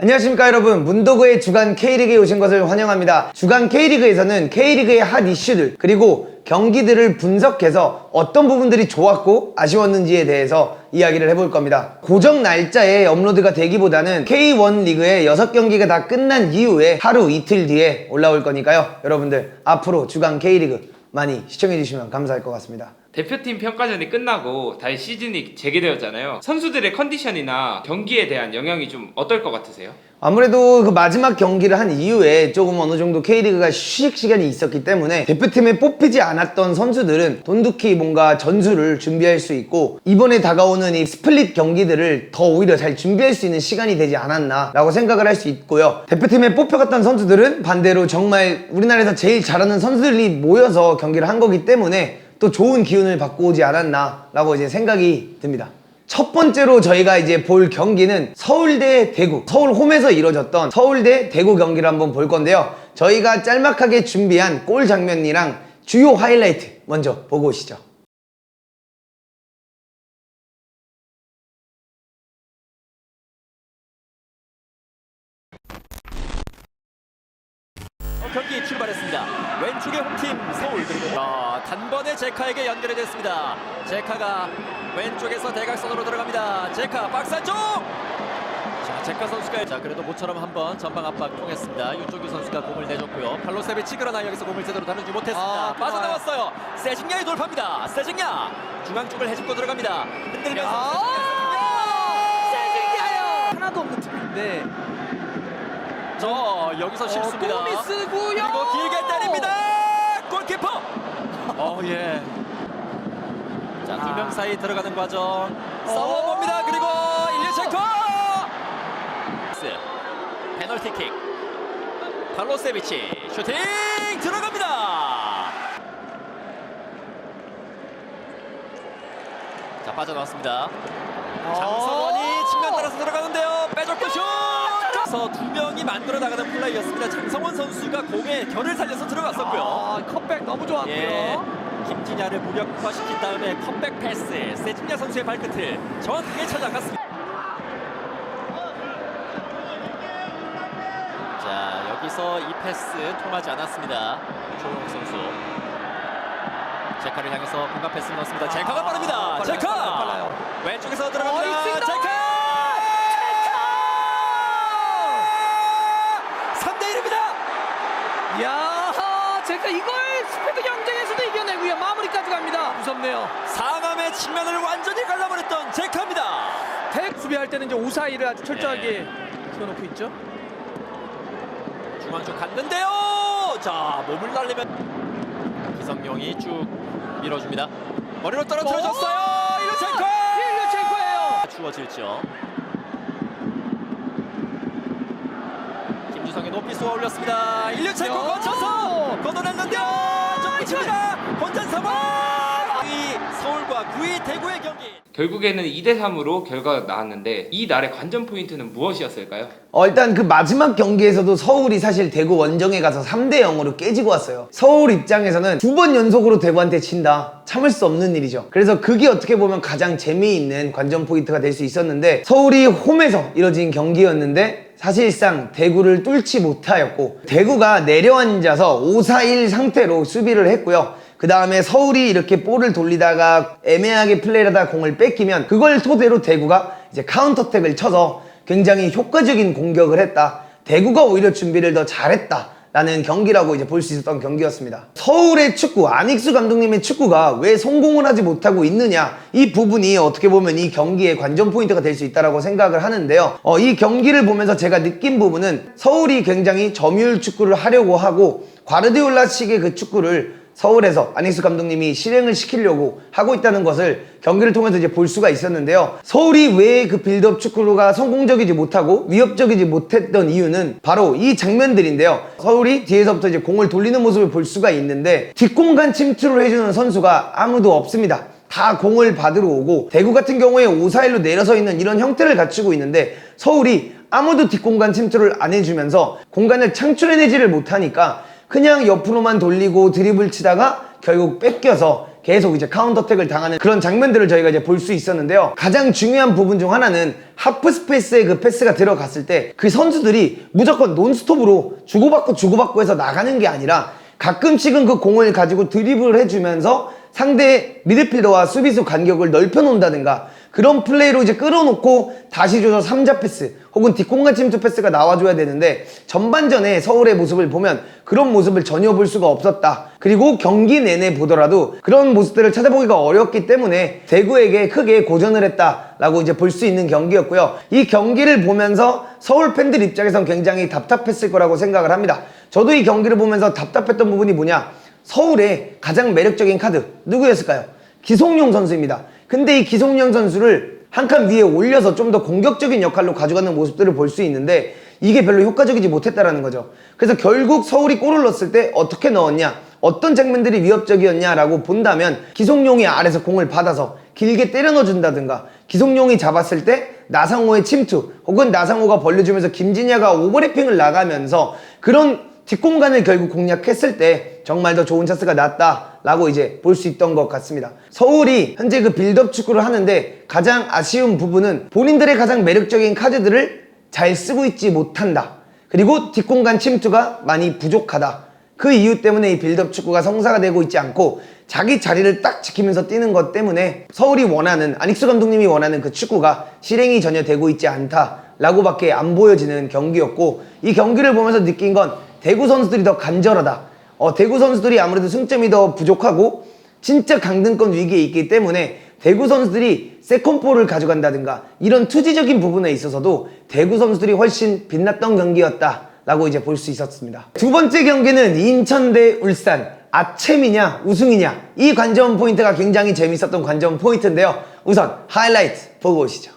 안녕하십니까 여러분, 문도그의 주간 K리그에 오신 것을 환영합니다. 주간 K리그에서는 K리그의 핫 이슈들 그리고 경기들을 분석해서 어떤 부분들이 좋았고 아쉬웠는지에 대해서 이야기를 해볼 겁니다. 고정 날짜에 업로드가 되기보다는 K1 리그의 6경기가 다 끝난 이후에 하루 이틀 뒤에 올라올 거니까요, 여러분들 앞으로 주간 K리그 많이 시청해주시면 감사할 것 같습니다. 대표팀 평가전이 끝나고 다시 시즌이 재개되었잖아요. 선수들의 컨디션이나 경기에 대한 영향이 좀 어떨 것 같으세요? 아무래도 그 마지막 경기를 한 이후에 조금 어느 정도 K리그가 휴식 시간이 있었기 때문에 대표팀에 뽑히지 않았던 선수들은 돈독히 뭔가 전술을 준비할 수 있고, 이번에 다가오는 이 스플릿 경기들을 더 오히려 잘 준비할 수 있는 시간이 되지 않았나 라고 생각을 할 수 있고요. 대표팀에 뽑혀갔던 선수들은 반대로 정말 우리나라에서 제일 잘하는 선수들이 모여서 경기를 한 거기 때문에 또 좋은 기운을 받고 오지 않았나 라고 이제 생각이 듭니다. 첫 번째로 저희가 이제 볼 경기는 서울대 대구, 서울 홈에서 이루어졌던 서울대 대구 경기를 한번 볼 건데요. 저희가 짤막하게 준비한 골 장면이랑 주요 하이라이트 먼저 보고 오시죠. 경기 출발했습니다. 왼쪽에 홈팀 서울, 그리고 단번에 제카에게 연결이 됐습니다. 제카가 왼쪽에서 대각선으로 들어갑니다. 제카 박스 안쪽. 자, 제카 선수가 그래도 모처럼 한번 전방 압박 통했습니다. 유종규 선수가 공을 내줬고요. 팔로세비치 그러나 여기서 공을 제대로 다루지 못했습니다. 빠져나왔어요. 세징야의 돌파입니다. 세징야 중앙 쪽을 해집고 들어갑니다. 흔들면서 세징야요. 하나도 없는 팀인데 여기서 실수입니다. 골미스고요. 그리고 길게 때립니다. 골키퍼. 예. 자, 두 명 사이 들어가는 과정. 싸워봅니다. 그리고 일리첸코. 페널티킥. 팔로세비치 슈팅 들어갑니다. 자, 빠져나왔습니다. 장성원이 측면 따라서 들어가는데요. 빼줬고 슛. 두 명이 만들어 나가는 플레이였습니다. 장성원 선수가 공에 결을 살려서 들어갔었고요. 컵백 너무 좋았고요. 예, 김진야를 무력화시킨 다음에 컴백 패스, 세징야 선수의 발끝을 정확하게 찾아갔습니다. 자, 여기서 이 패스 통하지 않았습니다. 조용 선수 제카를 향해서 공간 패스를 넣었습니다. 제카가 빠릅니다. 제카 빨라요. 왼쪽에서 들어갑니다. 있습니다. 제카 3대1입니다. 야, 제가 이걸 스피드 경쟁에서도 이겨내고요. 마무리까지 갑니다. 무섭네요. 상암의 측면을 완전히 갈라버렸던 제카입니다. 백 수비할 때는 이제 오사이를 아주 철저하게 세워놓고 있죠. 중앙 쪽 갔는데요. 자, 몸을 날리면 기성용이 쭉 밀어줍니다. 머리로 떨어뜨려줬어요. 일루첸코예요. 추워질죠. 김주성이 높이 쏘아 올렸습니다. 일루첸코 거쳐서 걷어냈는데요. 좀 붙입니다. 본전 상황. 서울과 9위 대구의 경기. 결국에는 2대3으로 결과가 나왔는데 이 날의 관전 포인트는 무엇이었을까요? 일단 그 마지막 경기에서도 서울이 사실 대구 원정에 가서 3대0으로 깨지고 왔어요. 서울 입장에서는 2번 연속으로 대구한테 친다, 참을 수 없는 일이죠. 그래서 그게 어떻게 보면 가장 재미있는 관전 포인트가 될 수 있었는데, 서울이 홈에서 이뤄진 경기였는데 사실상 대구를 뚫지 못하였고, 대구가 내려앉아서 5-4-1 상태로 수비를 했고요. 그 다음에 서울이 이렇게 볼을 돌리다가 애매하게 플레이를 하다가 공을 뺏기면 그걸 토대로 대구가 이제 카운터택을 쳐서 굉장히 효과적인 공격을 했다. 대구가 오히려 준비를 더 잘했다 라는 경기라고 이제 볼 수 있었던 경기였습니다. 서울의 축구, 안익수 감독님의 축구가 왜 성공을 하지 못하고 있느냐, 이 부분이 어떻게 보면 이 경기의 관전 포인트가 될 수 있다고 생각을 하는데요. 이 경기를 보면서 제가 느낀 부분은 서울이 굉장히 점유율 축구를 하려고 하고 과르디올라식의 그 축구를 서울에서 안익수 감독님이 실행을 시키려고 하고 있다는 것을 경기를 통해서 이제 볼 수가 있었는데요. 서울이 왜 그 빌드업 축구가 성공적이지 못하고 위협적이지 못했던 이유는 바로 이 장면들인데요. 서울이 뒤에서부터 이제 공을 돌리는 모습을 볼 수가 있는데 뒷공간 침투를 해주는 선수가 아무도 없습니다. 다 공을 받으러 오고, 대구 같은 경우에 5-4-1로 내려서 있는 이런 형태를 갖추고 있는데 서울이 아무도 뒷공간 침투를 안 해주면서 공간을 창출해내지를 못하니까 그냥 옆으로만 돌리고 드리블 치다가 결국 뺏겨서 계속 이제 카운터택을 당하는 그런 장면들을 저희가 이제 볼 수 있었는데요. 가장 중요한 부분 중 하나는 하프 스페이스에 그 패스가 들어갔을 때 그 선수들이 무조건 논스톱으로 주고받고 해서 나가는 게 아니라 가끔씩은 그 공을 가지고 드리블을 해주면서 상대 미드필더와 수비수 간격을 넓혀 놓는다든가 그런 플레이로 이제 끌어놓고 다시 줘서 3자 패스 혹은 뒷공간 침투 패스가 나와줘야 되는데 전반전에 서울의 모습을 보면 그런 모습을 전혀 볼 수가 없었다. 그리고 경기 내내 보더라도 그런 모습들을 찾아보기가 어렵기 때문에 대구에게 크게 고전을 했다라고 이제 볼 수 있는 경기였고요. 이 경기를 보면서 서울 팬들 입장에선 굉장히 답답했을 거라고 생각을 합니다. 저도 이 경기를 보면서 답답했던 부분이 뭐냐, 서울의 가장 매력적인 카드 누구였을까요? 기성용 선수입니다. 근데 이 기성용 선수를 한 칸 위에 올려서 좀 더 공격적인 역할로 가져가는 모습들을 볼 수 있는데 이게 별로 효과적이지 못했다라는 거죠. 그래서 결국 서울이 골을 넣었을 때 어떻게 넣었냐, 어떤 장면들이 위협적이었냐라고 본다면 기성용이 아래서 공을 받아서 길게 때려 넣어준다든가 기성용이 잡았을 때 나상호의 침투 혹은 나상호가 벌려주면서 김진야가 오버래핑을 나가면서 그런 뒷공간을 결국 공략했을 때 정말 더 좋은 찬스가 났다라고 이제 볼 수 있던 것 같습니다. 서울이 현재 그 빌드업 축구를 하는데 가장 아쉬운 부분은 본인들의 가장 매력적인 카드들을 잘 쓰고 있지 못한다. 그리고 뒷공간 침투가 많이 부족하다. 그 이유 때문에 이 빌드업 축구가 성사가 되고 있지 않고 자기 자리를 딱 지키면서 뛰는 것 때문에 서울이 원하는, 안익수 감독님이 원하는 그 축구가 실행이 전혀 되고 있지 않다라고 밖에 안 보여지는 경기였고, 이 경기를 보면서 느낀 건 대구 선수들이 더 간절하다. 대구 선수들이 아무래도 승점이 더 부족하고 진짜 강등권 위기에 있기 때문에 대구 선수들이 세컨볼을 가져간다든가 이런 투지적인 부분에 있어서도 대구 선수들이 훨씬 빛났던 경기였다라고 이제 볼 수 있었습니다. 두 번째 경기는 인천 대 울산. 아챔이냐 우승이냐, 이 관전 포인트가 굉장히 재밌었던 관전 포인트인데요. 우선 하이라이트 보고 오시죠.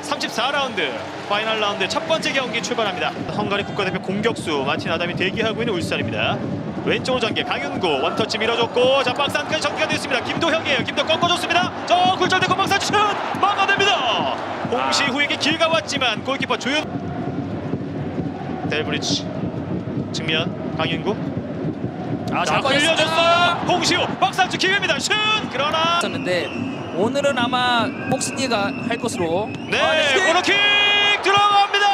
34라운드 파이널 라운드 첫 번째 경기 출발합니다. 헝가리 국가대표 공격수 마틴 아담이 대기하고 있는 울산입니다. 왼쪽으로 전개 강윤구 원터치 밀어줬고, 자 박스 안까지 전개가 됐습니다. 김도형이에요. 김도 꺾어줬습니다. 저 굴절되고 박스 슛 막아냅니다. 공시 후에게 길가 왔지만 골키퍼 조윤 델브리치 측면 강윤구 잘 흘려줬어요. 홍시우 박스 안쪽 기회입니다. 슛 그러나 었는데 오늘은 아마 복신이가 할 것으로. 네, 코너킥 들어갑니다.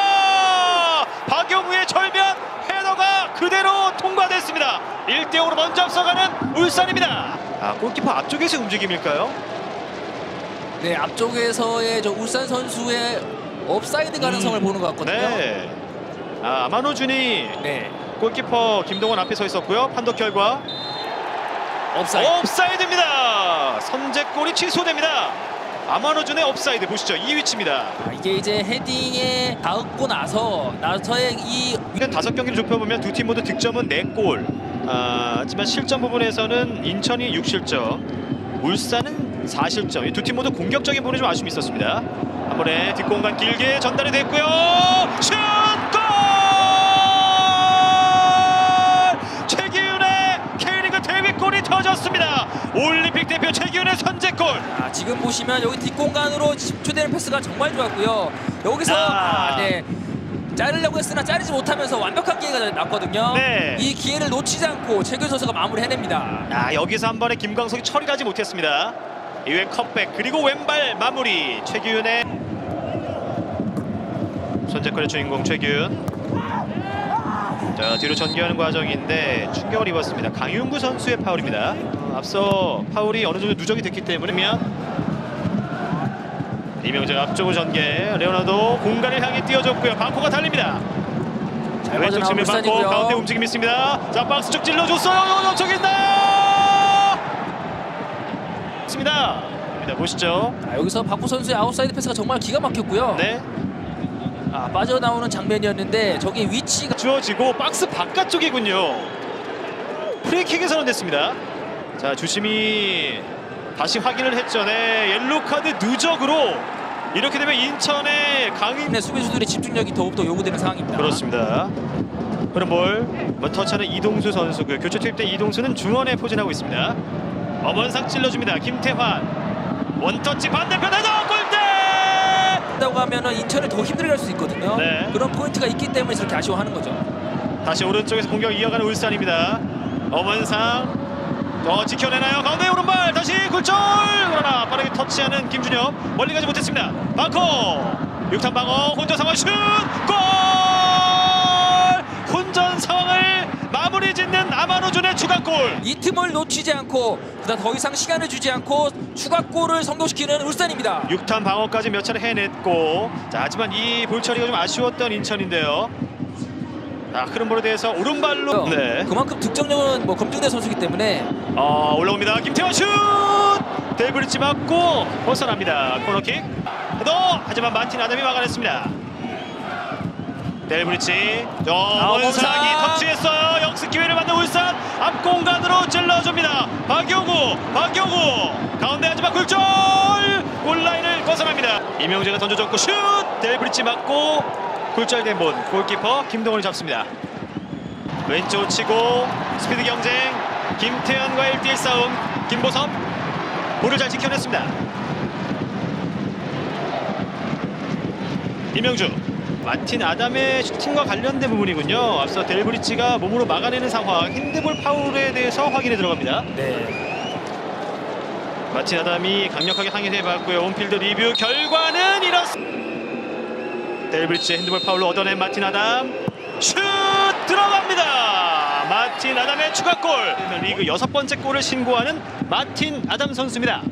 박용우의 절면 헤더가 그대로 통과됐습니다. 1대0으로 먼저 앞서가는 울산입니다. 골키퍼 앞쪽에서의 움직임일까요? 네, 앞쪽에서의 저 울산 선수의 업사이드 가능성을 보는 것 같거든요. 네. 아마노준이 네. 골키퍼 김동원 앞에 서 있었고요. 판독 결과 옵사이드입니다. 선제골이 취소됩니다. 아마노준의 옵사이드 보시죠. 이 위치입니다. 이게 이제 헤딩에 닿고 나서의 이 5경기를 좁혀보면 두 팀 모두 득점은 4골. 하지만 실점 부분에서는 인천이 6실점, 울산은 4실점. 이 두 팀 모두 공격적인 부분에 좀 아쉬움이 있었습니다. 한 번에 뒷공간 길게 전달이 됐고요. 슛! 골! 최기훈의 K리그 데뷔골이 터졌습니다. 올림픽 대표 최기훈의 선제골. 지금 보시면 여기 뒷공간으로 집중되는 패스가 정말 좋았고요. 여기서 네. 자르려고 했으나 자르지 못하면서 완벽한 기회가 났거든요. 네. 이 기회를 놓치지 않고 최규현 선수가 마무리 해냅니다. 여기서 한 번에 김광석이 처리하지 못했습니다. 이후에 컵백 그리고 왼발 마무리. 최기훈의 선제골의 주인공 최기훈. 자, 뒤로 전개하는 과정인데 충격을 입었습니다. 강윤구 선수의 파울입니다. 앞서 파울이 어느 정도 누적이 됐기 때문에 이명재 앞쪽으로 전개. 레오나도 공간을 향해 뛰어줬고요. 방코가 달립니다. 왼쪽 측면 방코 가운데 움직임 있습니다. 자, 박스 쪽 찔러줬어요. 저기 있나요? 있습니다. 보시죠. 여기서 박구 선수의 아웃사이드 패스가 정말 기가 막혔고요. 네. 빠져나오는 장면이었는데 저기 위치가 주어지고 박스 바깥쪽이군요. 프리킥이 선언됐습니다. 자, 주심이 다시 확인을 했죠. 네, 옐로우 카드 누적으로 이렇게 되면 인천의 강인 수비수들의 집중력이 더욱더 요구되는 상황입니다. 그렇습니다. 그럼 터치하는 이동수 선수고요. 교체 투입된 이동수는 중원에 포진하고 있습니다. 엄원상 찔러줍니다. 김태환 원터치 반대편 헤더 골대! 된다고 하면은 인천을 더 힘들게 할 수 있거든요. 네. 그런 포인트가 있기 때문에 저렇게 아쉬워하는 거죠. 다시 오른쪽에서 공격 이어가는 울산입니다. 엄원상 지켜내나요? 가운데 오른발 다시 굴절. 그러나 빠르게 터치하는 김준혁 멀리 가지 못했습니다. 방코 6탄 방어 혼전 상황 슛! 골! 혼전 상황을 마무리 짓는 아마노준의 추가골. 이 틈을 놓치지 않고 그다음 더 이상 시간을 주지 않고 추가골을 성공시키는 울산입니다. 6탄 방어까지 몇 차례 해냈고, 자, 하지만 이 볼 처리가 좀 아쉬웠던 인천인데요. 자, 흐름볼에 대해서 오른발로 그만큼 득점력은 뭐 검증된 선수이기 때문에 올라옵니다. 김태환 슛! 델브리치 맞고 벗어납니다. 코너킥. 하지만 마틴 아담이 막아냈습니다. 델브리치 원상이 터치했어요. 역습 기회를 받는 울산 앞 공간으로 찔러줍니다. 박용우 가운데 하지만 굴절 골라인을 벗어납니다. 이명재가 던져줬고 슛! 델브리치 맞고 굴절된 본 골키퍼 김동원이 잡습니다. 왼쪽 치고 스피드 경쟁 김태현과 1대1 싸움. 김보섭 볼을 잘 지켜냈습니다. 이명주 마틴 아담의 슈팅과 관련된 부분이군요. 앞서 델브리치가 몸으로 막아내는 상황, 핸드볼 파울에 대해서 확인에 들어갑니다. 네. 마틴 아담이 강력하게 항의해봤고요. 온필드 리뷰 결과는 이렇습니다. 델브리치의 핸드볼 파울로 얻어낸 마틴 아담 슛 들어갑니다. 마틴 아담의 추가골. 리그 6번째 골을 신고하는 마틴 아담 선수입니다.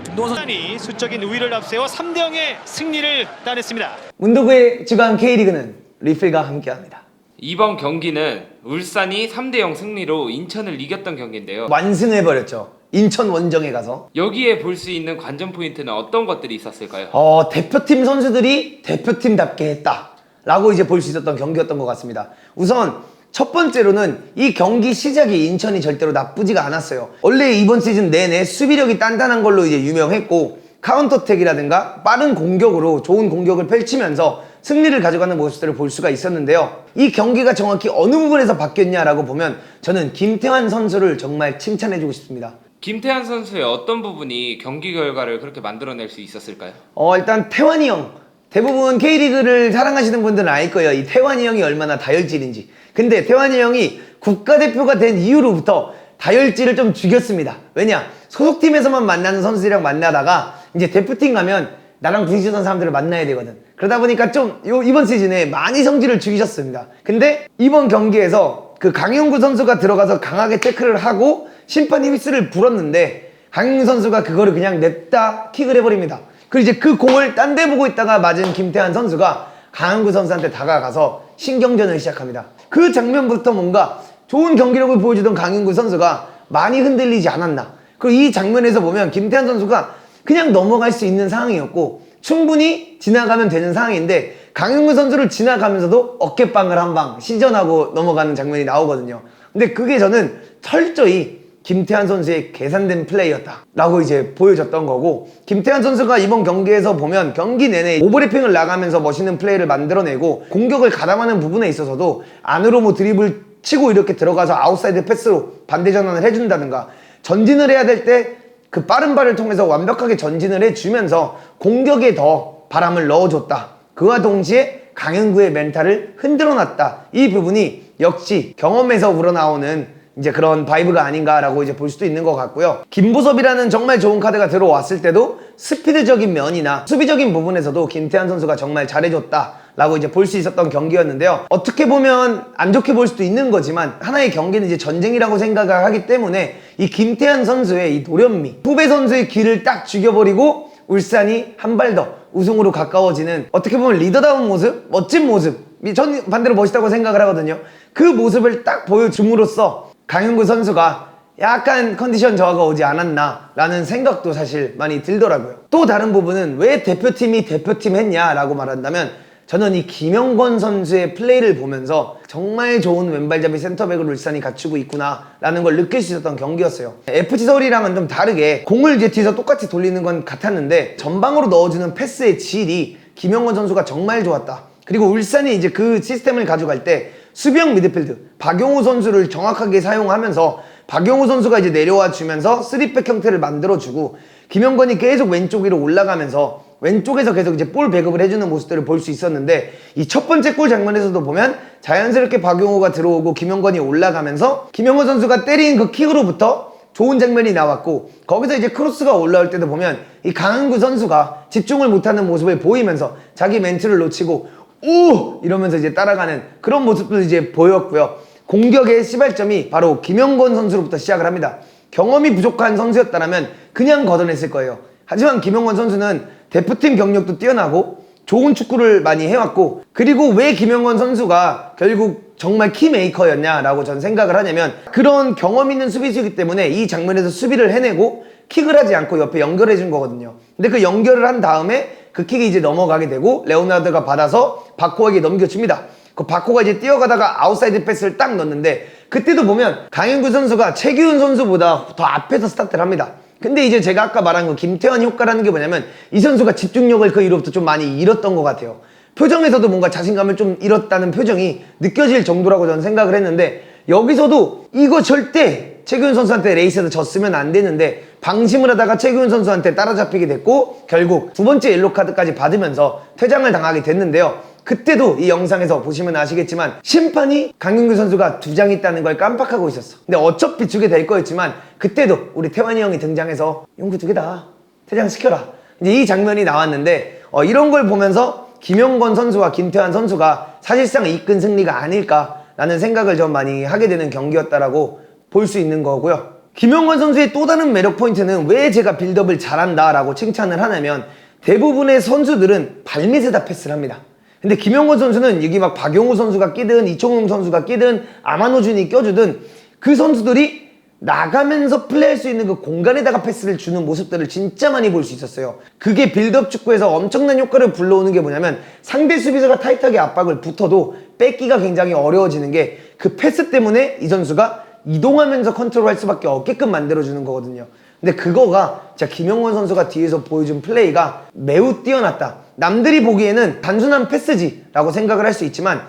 김동원 선수 울산이 수적인 우위를 앞세워 3대0의 승리를 따냈습니다. 문도구의 주간 K리그는 리필과 함께합니다. 이번 경기는 울산이 3대0 승리로 인천을 이겼던 경기인데요. 완승해버렸죠. 인천 원정에 가서. 여기에 볼 수 있는 관전 포인트는 어떤 것들이 있었을까요? 대표팀 선수들이 대표팀답게 했다 라고 이제 볼 수 있었던 경기였던 것 같습니다. 우선 첫 번째로는 이 경기 시작이 인천이 절대로 나쁘지가 않았어요. 원래 이번 시즌 내내 수비력이 단단한 걸로 이제 유명했고, 카운터택이라든가 빠른 공격으로 좋은 공격을 펼치면서 승리를 가져가는 모습들을 볼 수가 있었는데요. 이 경기가 정확히 어느 부분에서 바뀌었냐라고 보면 저는 김태환 선수를 정말 칭찬해주고 싶습니다. 김태환 선수의 어떤 부분이 경기 결과를 그렇게 만들어낼 수 있었을까요? 일단 태환이 형, 대부분 K리그를 사랑하시는 분들은 알 거예요. 이 태환이 형이 얼마나 다혈질인지. 근데 태환이 형이 국가대표가 된 이후로부터 다혈질을 좀 죽였습니다. 왜냐? 소속팀에서만 만나는 선수들이랑 만나다가 이제 대표팀 가면 나랑 부딪히던 사람들을 만나야 되거든. 그러다 보니까 좀 이번 시즌에 많이 성질을 죽이셨습니다. 근데 이번 경기에서 그 강윤구 선수가 들어가서 강하게 태클을 하고 심판이 휘슬을 불었는데 강윤구 선수가 그거를 그냥 냅다 킥을 해버립니다. 그리고 이제 그 공을 딴 데 보고 있다가 맞은 김태환 선수가 강윤구 선수한테 다가가서 신경전을 시작합니다. 그 장면부터 뭔가 좋은 경기력을 보여주던 강윤구 선수가 많이 흔들리지 않았나. 그리고 이 장면에서 보면 김태환 선수가 그냥 넘어갈 수 있는 상황이었고 충분히 지나가면 되는 상황인데 강윤구 선수를 지나가면서도 어깨빵을 한 방 시전하고 넘어가는 장면이 나오거든요. 근데 그게 저는 철저히 김태환 선수의 계산된 플레이였다 라고 이제 보여줬던 거고, 김태환 선수가 이번 경기에서 보면 경기 내내 오버래핑을 나가면서 멋있는 플레이를 만들어내고 공격을 가담하는 부분에 있어서도 안으로 뭐 드리블 치고 이렇게 들어가서 아웃사이드 패스로 반대 전환을 해준다든가, 전진을 해야 될 때 그 빠른 발을 통해서 완벽하게 전진을 해주면서 공격에 더 바람을 넣어줬다. 그와 동시에 강윤구의 멘탈을 흔들어놨다. 이 부분이 역시 경험에서 우러나오는 이제 그런 바이브가 아닌가라고 이제 볼 수도 있는 것 같고요. 김보섭이라는 정말 좋은 카드가 들어왔을 때도 스피드적인 면이나 수비적인 부분에서도 김태환 선수가 정말 잘해줬다라고 이제 볼 수 있었던 경기였는데요. 어떻게 보면 안 좋게 볼 수도 있는 거지만 하나의 경기는 이제 전쟁이라고 생각을 하기 때문에 이 김태환 선수의 이 노련미, 후배 선수의 길을 딱 죽여버리고 울산이 한 발 더 우승으로 가까워지는, 어떻게 보면 리더다운 모습, 멋진 모습, 전 반대로 멋있다고 생각을 하거든요. 그 모습을 딱 보여줌으로써 강윤구 선수가 약간 컨디션 저하가 오지 않았나 라는 생각도 사실 많이 들더라고요. 또 다른 부분은 왜 대표팀이 대표팀 했냐라고 말한다면, 저는 이 김영권 선수의 플레이를 보면서 정말 좋은 왼발잡이 센터백을 울산이 갖추고 있구나 라는 걸 느낄 수 있었던 경기였어요. FC 서울이랑은 좀 다르게 공을 이제 뒤에서 똑같이 돌리는 건 같았는데 전방으로 넣어주는 패스의 질이 김영권 선수가 정말 좋았다. 그리고 울산이 이제 그 시스템을 가져갈 때 수비형 미드필드 박용우 선수를 정확하게 사용하면서 박용우 선수가 이제 내려와 주면서 3백 형태를 만들어주고 김영권이 계속 왼쪽 위로 올라가면서 왼쪽에서 계속 이제 볼 배급을 해주는 모습들을 볼 수 있었는데 이 첫 번째 골 장면에서도 보면 자연스럽게 박용호가 들어오고 김영건이 올라가면서 김영건 선수가 때린 그 킥으로부터 좋은 장면이 나왔고 거기서 이제 크로스가 올라올 때도 보면 이 강은구 선수가 집중을 못하는 모습을 보이면서 자기 멘트를 놓치고 오! 이러면서 이제 따라가는 그런 모습도 이제 보였고요. 공격의 시발점이 바로 김영건 선수로부터 시작을 합니다. 경험이 부족한 선수였다면 그냥 걷어냈을 거예요. 하지만 김영건 선수는 대표팀 경력도 뛰어나고 좋은 축구를 많이 해왔고 그리고 왜 김영건 선수가 결국 정말 키메이커였냐라고 전 생각을 하냐면 그런 경험 있는 수비수이기 때문에 이 장면에서 수비를 해내고 킥을 하지 않고 옆에 연결해 준 거거든요. 근데 그 연결을 한 다음에 그 킥이 이제 넘어가게 되고 레오나르도가 받아서 바코에게 넘겨줍니다. 그 바코가 이제 뛰어가다가 아웃사이드 패스를 딱 넣었는데 그때도 보면 강현구 선수가 최규훈 선수보다 더 앞에서 스타트를 합니다. 근데 이제 제가 아까 말한 그 김태환 효과라는 게 뭐냐면 이 선수가 집중력을 그 이후로부터 좀 많이 잃었던 것 같아요. 표정에서도 뭔가 자신감을 좀 잃었다는 표정이 느껴질 정도라고 저는 생각을 했는데 여기서도 이거 절대 최규훈 선수한테 레이스에서 졌으면 안 되는데 방심을 하다가 최규훈 선수한테 따라잡히게 됐고 결국 두 번째 옐로카드까지 받으면서 퇴장을 당하게 됐는데요. 그때도 이 영상에서 보시면 아시겠지만 심판이 강윤규 선수가 두 장 있다는 걸 깜빡하고 있었어. 근데 어차피 주게 될 거였지만 그때도 우리 태환이 형이 등장해서 용구 두 개다 퇴장시켜라 이제 이 장면이 나왔는데 이런 걸 보면서 김영건 선수와 김태환 선수가 사실상 이끈 승리가 아닐까라는 생각을 좀 많이 하게 되는 경기였다라고 볼 수 있는 거고요. 김영건 선수의 또 다른 매력 포인트는 왜 제가 빌드업을 잘한다 라고 칭찬을 하냐면 대부분의 선수들은 발밑에다 패스를 합니다. 근데 김영건 선수는 여기 막 박용우 선수가 끼든 이청용 선수가 끼든 아마노준이 껴주든 그 선수들이 나가면서 플레이할 수 있는 그 공간에다가 패스를 주는 모습들을 진짜 많이 볼 수 있었어요. 그게 빌드업 축구에서 엄청난 효과를 불러오는 게 뭐냐면 상대 수비수가 타이트하게 압박을 붙어도 뺏기가 굉장히 어려워지는 게 그 패스 때문에 이 선수가 이동하면서 컨트롤할 수밖에 없게끔 만들어주는 거거든요. 근데 그거가 진짜 김영건 선수가 뒤에서 보여준 플레이가 매우 뛰어났다. 남들이 보기에는 단순한 패스지라고 생각을 할 수 있지만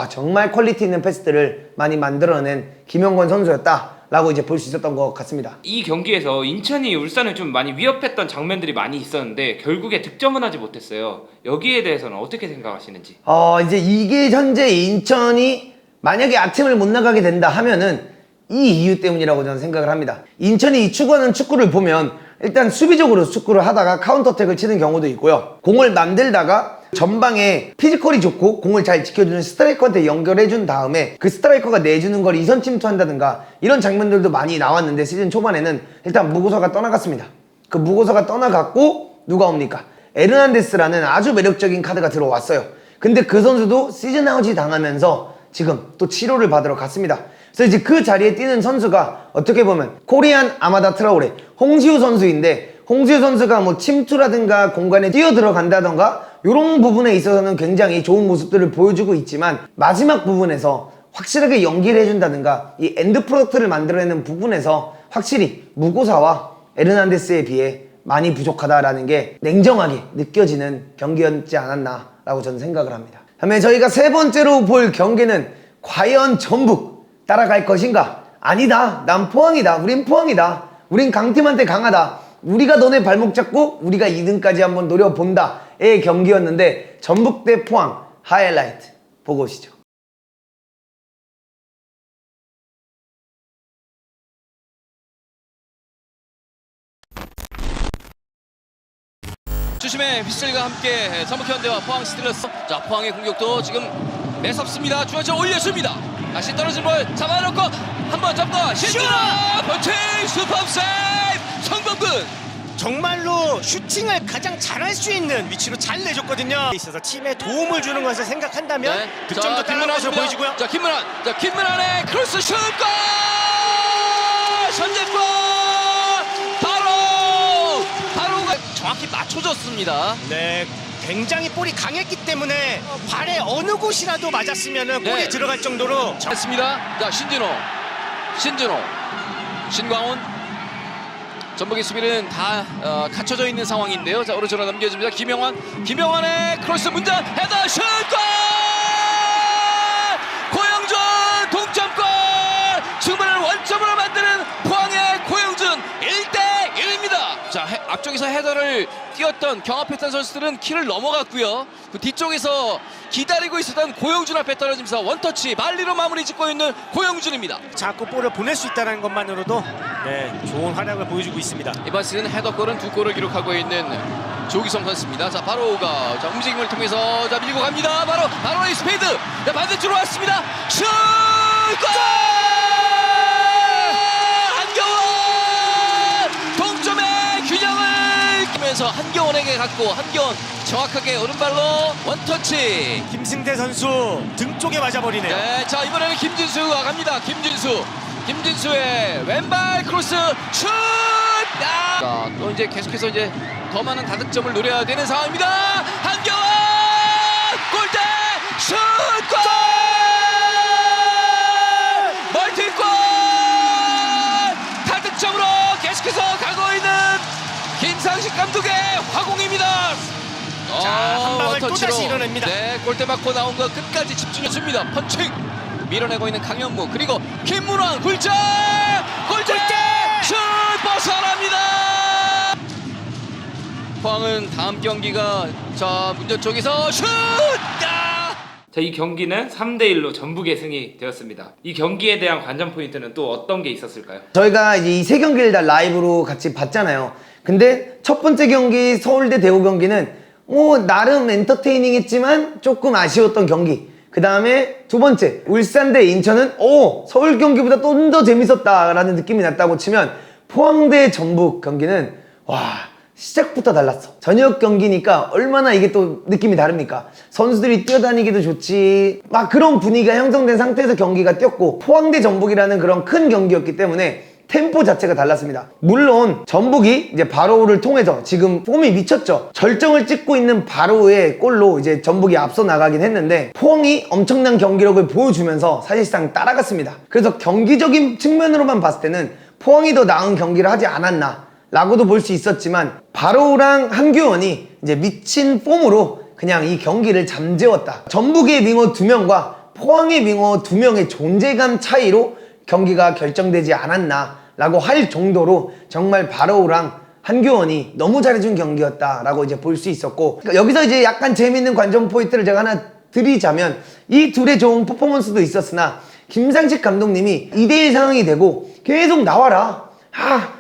정말 퀄리티 있는 패스들을 많이 만들어낸 김영건 선수였다 라고 이제 볼 수 있었던 것 같습니다. 이 경기에서 인천이 울산을 좀 많이 위협했던 장면들이 많이 있었는데 결국에 득점은 하지 못했어요. 여기에 대해서는 어떻게 생각하시는지? 이제 이게 현재 인천이 만약에 아침을 못 나가게 된다 하면은 이 이유 때문이라고 저는 생각을 합니다. 인천이 이 추구하는 축구를 보면 일단 수비적으로 축구를 하다가 카운터택을 치는 경우도 있고요. 공을 만들다가 전방에 피지컬이 좋고 공을 잘 지켜주는 스트라이커한테 연결해준 다음에 그 스트라이커가 내주는 걸 이선 침투한다든가 이런 장면들도 많이 나왔는데 시즌 초반에는 일단 무고서가 떠나갔습니다. 그 무고서가 떠나갔고 누가 옵니까? 에르난데스라는 아주 매력적인 카드가 들어왔어요. 근데 그 선수도 시즌 아웃이 당하면서 지금 또 치료를 받으러 갔습니다. 그래서 이제 그 자리에 뛰는 선수가 어떻게 보면 코리안 아마다 트라오레 홍시우 선수인데 홍시우 선수가 뭐 침투라든가 공간에 뛰어들어간다던가 이런 부분에 있어서는 굉장히 좋은 모습들을 보여주고 있지만 마지막 부분에서 확실하게 연기를 해준다든가 이 엔드 프로덕트를 만들어내는 부분에서 확실히 무고사와 에르난데스에 비해 많이 부족하다라는 게 냉정하게 느껴지는 경기였지 않았나 라고 저는 생각을 합니다. 다음에 저희가 세 번째로 볼 경기는 과연 전북 따라갈 것인가? 아니다. 난 포항이다. 우린 포항이다. 우린 강팀한테 강하다. 우리가 너네 발목 잡고 우리가 2등까지 한번 노려본다의 경기였는데 전북 대 포항 하이라이트 보고 오시죠. 주심의 휘슬과 함께 전북 현대와 포항 스틸러스. 자, 포항의 공격도 지금 매섭습니다. 중앙점 올려줍니다. 다시 떨어진 볼 잡아놓고 한번 잡고 신준아 번칭 슈퍼 세이브 성범근. 정말로 슈팅을 가장 잘할 수 있는 위치로 잘 내줬거든요. 있어서 팀에 도움을 주는 것을 생각한다면 득점도 따라가는 것으로 보여지고요. 자, 김문환의 크로스 슛 골! 선제골! 바로 정확히 맞춰졌습니다. 네, 굉장히 볼이 강했기 때문에 발에 어느 곳이라도 맞았으면 골이 들어갈 정도로 했습니다. 자, 신광훈. 전북의 수비는 다 갖춰져 있는 상황인데요. 자, 오른쪽으로 넘겨줍니다. 김영환의 크로스 문전 헤더 슛 골! 고영준 동점골! 충분한 원점으로 만드는 포항의 고영준 1대1입니다. 자, 앞쪽에서 헤더를 뛰었던 경합했던 선수들은 키를 넘어갔고요. 그 뒤쪽에서 기다리고 있었던 고영준 앞에 떨어지면서 원터치 말리로 마무리 짓고 있는 고영준입니다. 자꾸 볼을 보낼 수 있다는 것만으로도 좋은 활약을 보여주고 있습니다. 이번 시즌 헤더골은 2골을 기록하고 있는 조기성 선수입니다. 자, 바로가 움직임을 통해서 밀고 갑니다. 바로의 스페이드. 자, 반대쪽으로 왔습니다. 슛! 골! 한겨원! 동점의 균형을 면서 한겨원에게 갔고 한겨원 정확하게 오른발로 원터치. 김승태 선수 등 쪽에 맞아버리네요. 네, 자, 이번에는 김진수가 갑니다. 김진수의 왼발 크로스 슛! 자, 또 이제 계속해서 이제 더 많은 다득점을 노려야 되는 상황입니다. 한겨원 골대 슛! 골! 멀티골! 다득점으로 계속해서 가고 있는 김상식 감독의 화공입니다. 자, 한 방을 또다시 이뤄냅니다. 네, 골대 맞고 나온 거 끝까지 집중해줍니다. 펀칭 밀어내고 있는 강현무, 그리고 김문환 골대 슛! 벗어납니다. 포항은 다음 경기가 자 문전 쪽에서 슛! 자, 이 경기는 3대1로 전북의 승이 되었습니다. 이 경기에 대한 관전 포인트는 또 어떤 게 있었을까요? 저희가 이제 이 세 경기를 다 라이브로 같이 봤잖아요. 근데 첫 번째 경기 서울대 대구 경기는 나름 엔터테이닝 했지만 조금 아쉬웠던 경기. 그 다음에 두 번째 울산 대 인천은 서울 경기보다 좀 더 재밌었다라는 느낌이 났다고 치면, 포항 대 전북 경기는 시작부터 달랐어. 저녁 경기니까 얼마나 이게 또 느낌이 다릅니까? 선수들이 뛰어다니기도 좋지, 막 그런 분위기가 형성된 상태에서 경기가 뛰었고, 포항 대 전북이라는 그런 큰 경기였기 때문에 템포 자체가 달랐습니다. 물론 전북이 이제 바로우를 통해서 지금 폼이 미쳤죠. 절정을 찍고 있는 바로우의 골로 이제 전북이 앞서 나가긴 했는데, 포항이 엄청난 경기력을 보여주면서 사실상 따라갔습니다. 그래서 경기적인 측면으로만 봤을 때는 포항이 더 나은 경기를 하지 않았나 라고도 볼 수 있었지만, 바로우랑 한규원이 이제 미친 폼으로 그냥 이 경기를 잠재웠다. 전북의 윙어 2명과 포항의 윙어 2명의 존재감 차이로 경기가 결정되지 않았나 라고 할 정도로 정말 바로우랑 한규원이 너무 잘해준 경기였다 라고 이제 볼 수 있었고, 그러니까 여기서 이제 약간 재밌는 관전 포인트를 제가 하나 드리자면, 이 둘의 좋은 퍼포먼스도 있었으나 김상식 감독님이 2대1 상황이 되고 계속 나와라,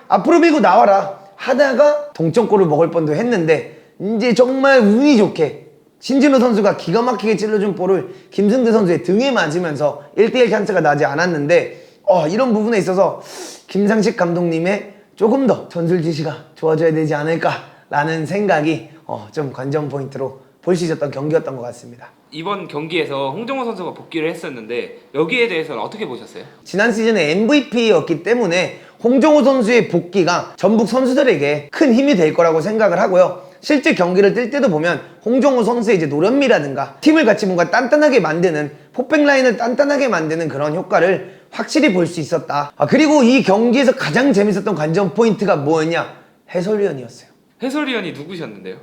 앞으로 밀고 나와라 하다가 동점골을 먹을 뻔도 했는데, 이제 정말 운이 좋게 신진호 선수가 기가 막히게 찔러준 볼을 김승대 선수의 등에 맞으면서 1대1 찬스가 나지 않았는데, 이런 부분에 있어서 김상식 감독님의 조금 더 전술 지시가 좋아져야 되지 않을까라는 생각이 좀 관전 포인트로 볼 수 있었던 경기였던 것 같습니다. 이번 경기에서 홍정호 선수가 복귀를 했었는데 여기에 대해서는 어떻게 보셨어요? 지난 시즌에 MVP였기 때문에 홍정호 선수의 복귀가 전북 선수들에게 큰 힘이 될 거라고 생각을 하고요. 실제 경기를 뛸 때도 보면 홍정호 선수의 이제 노련미라든가 팀을 같이 뭔가 단단하게 만드는, 포백 라인을 단단하게 만드는 그런 효과를 확실히 볼 수 있었다. 그리고 이 경기에서 가장 재밌었던 관전 포인트가 뭐였냐? 해설위원이었어요. 해설위원이 누구셨는데요?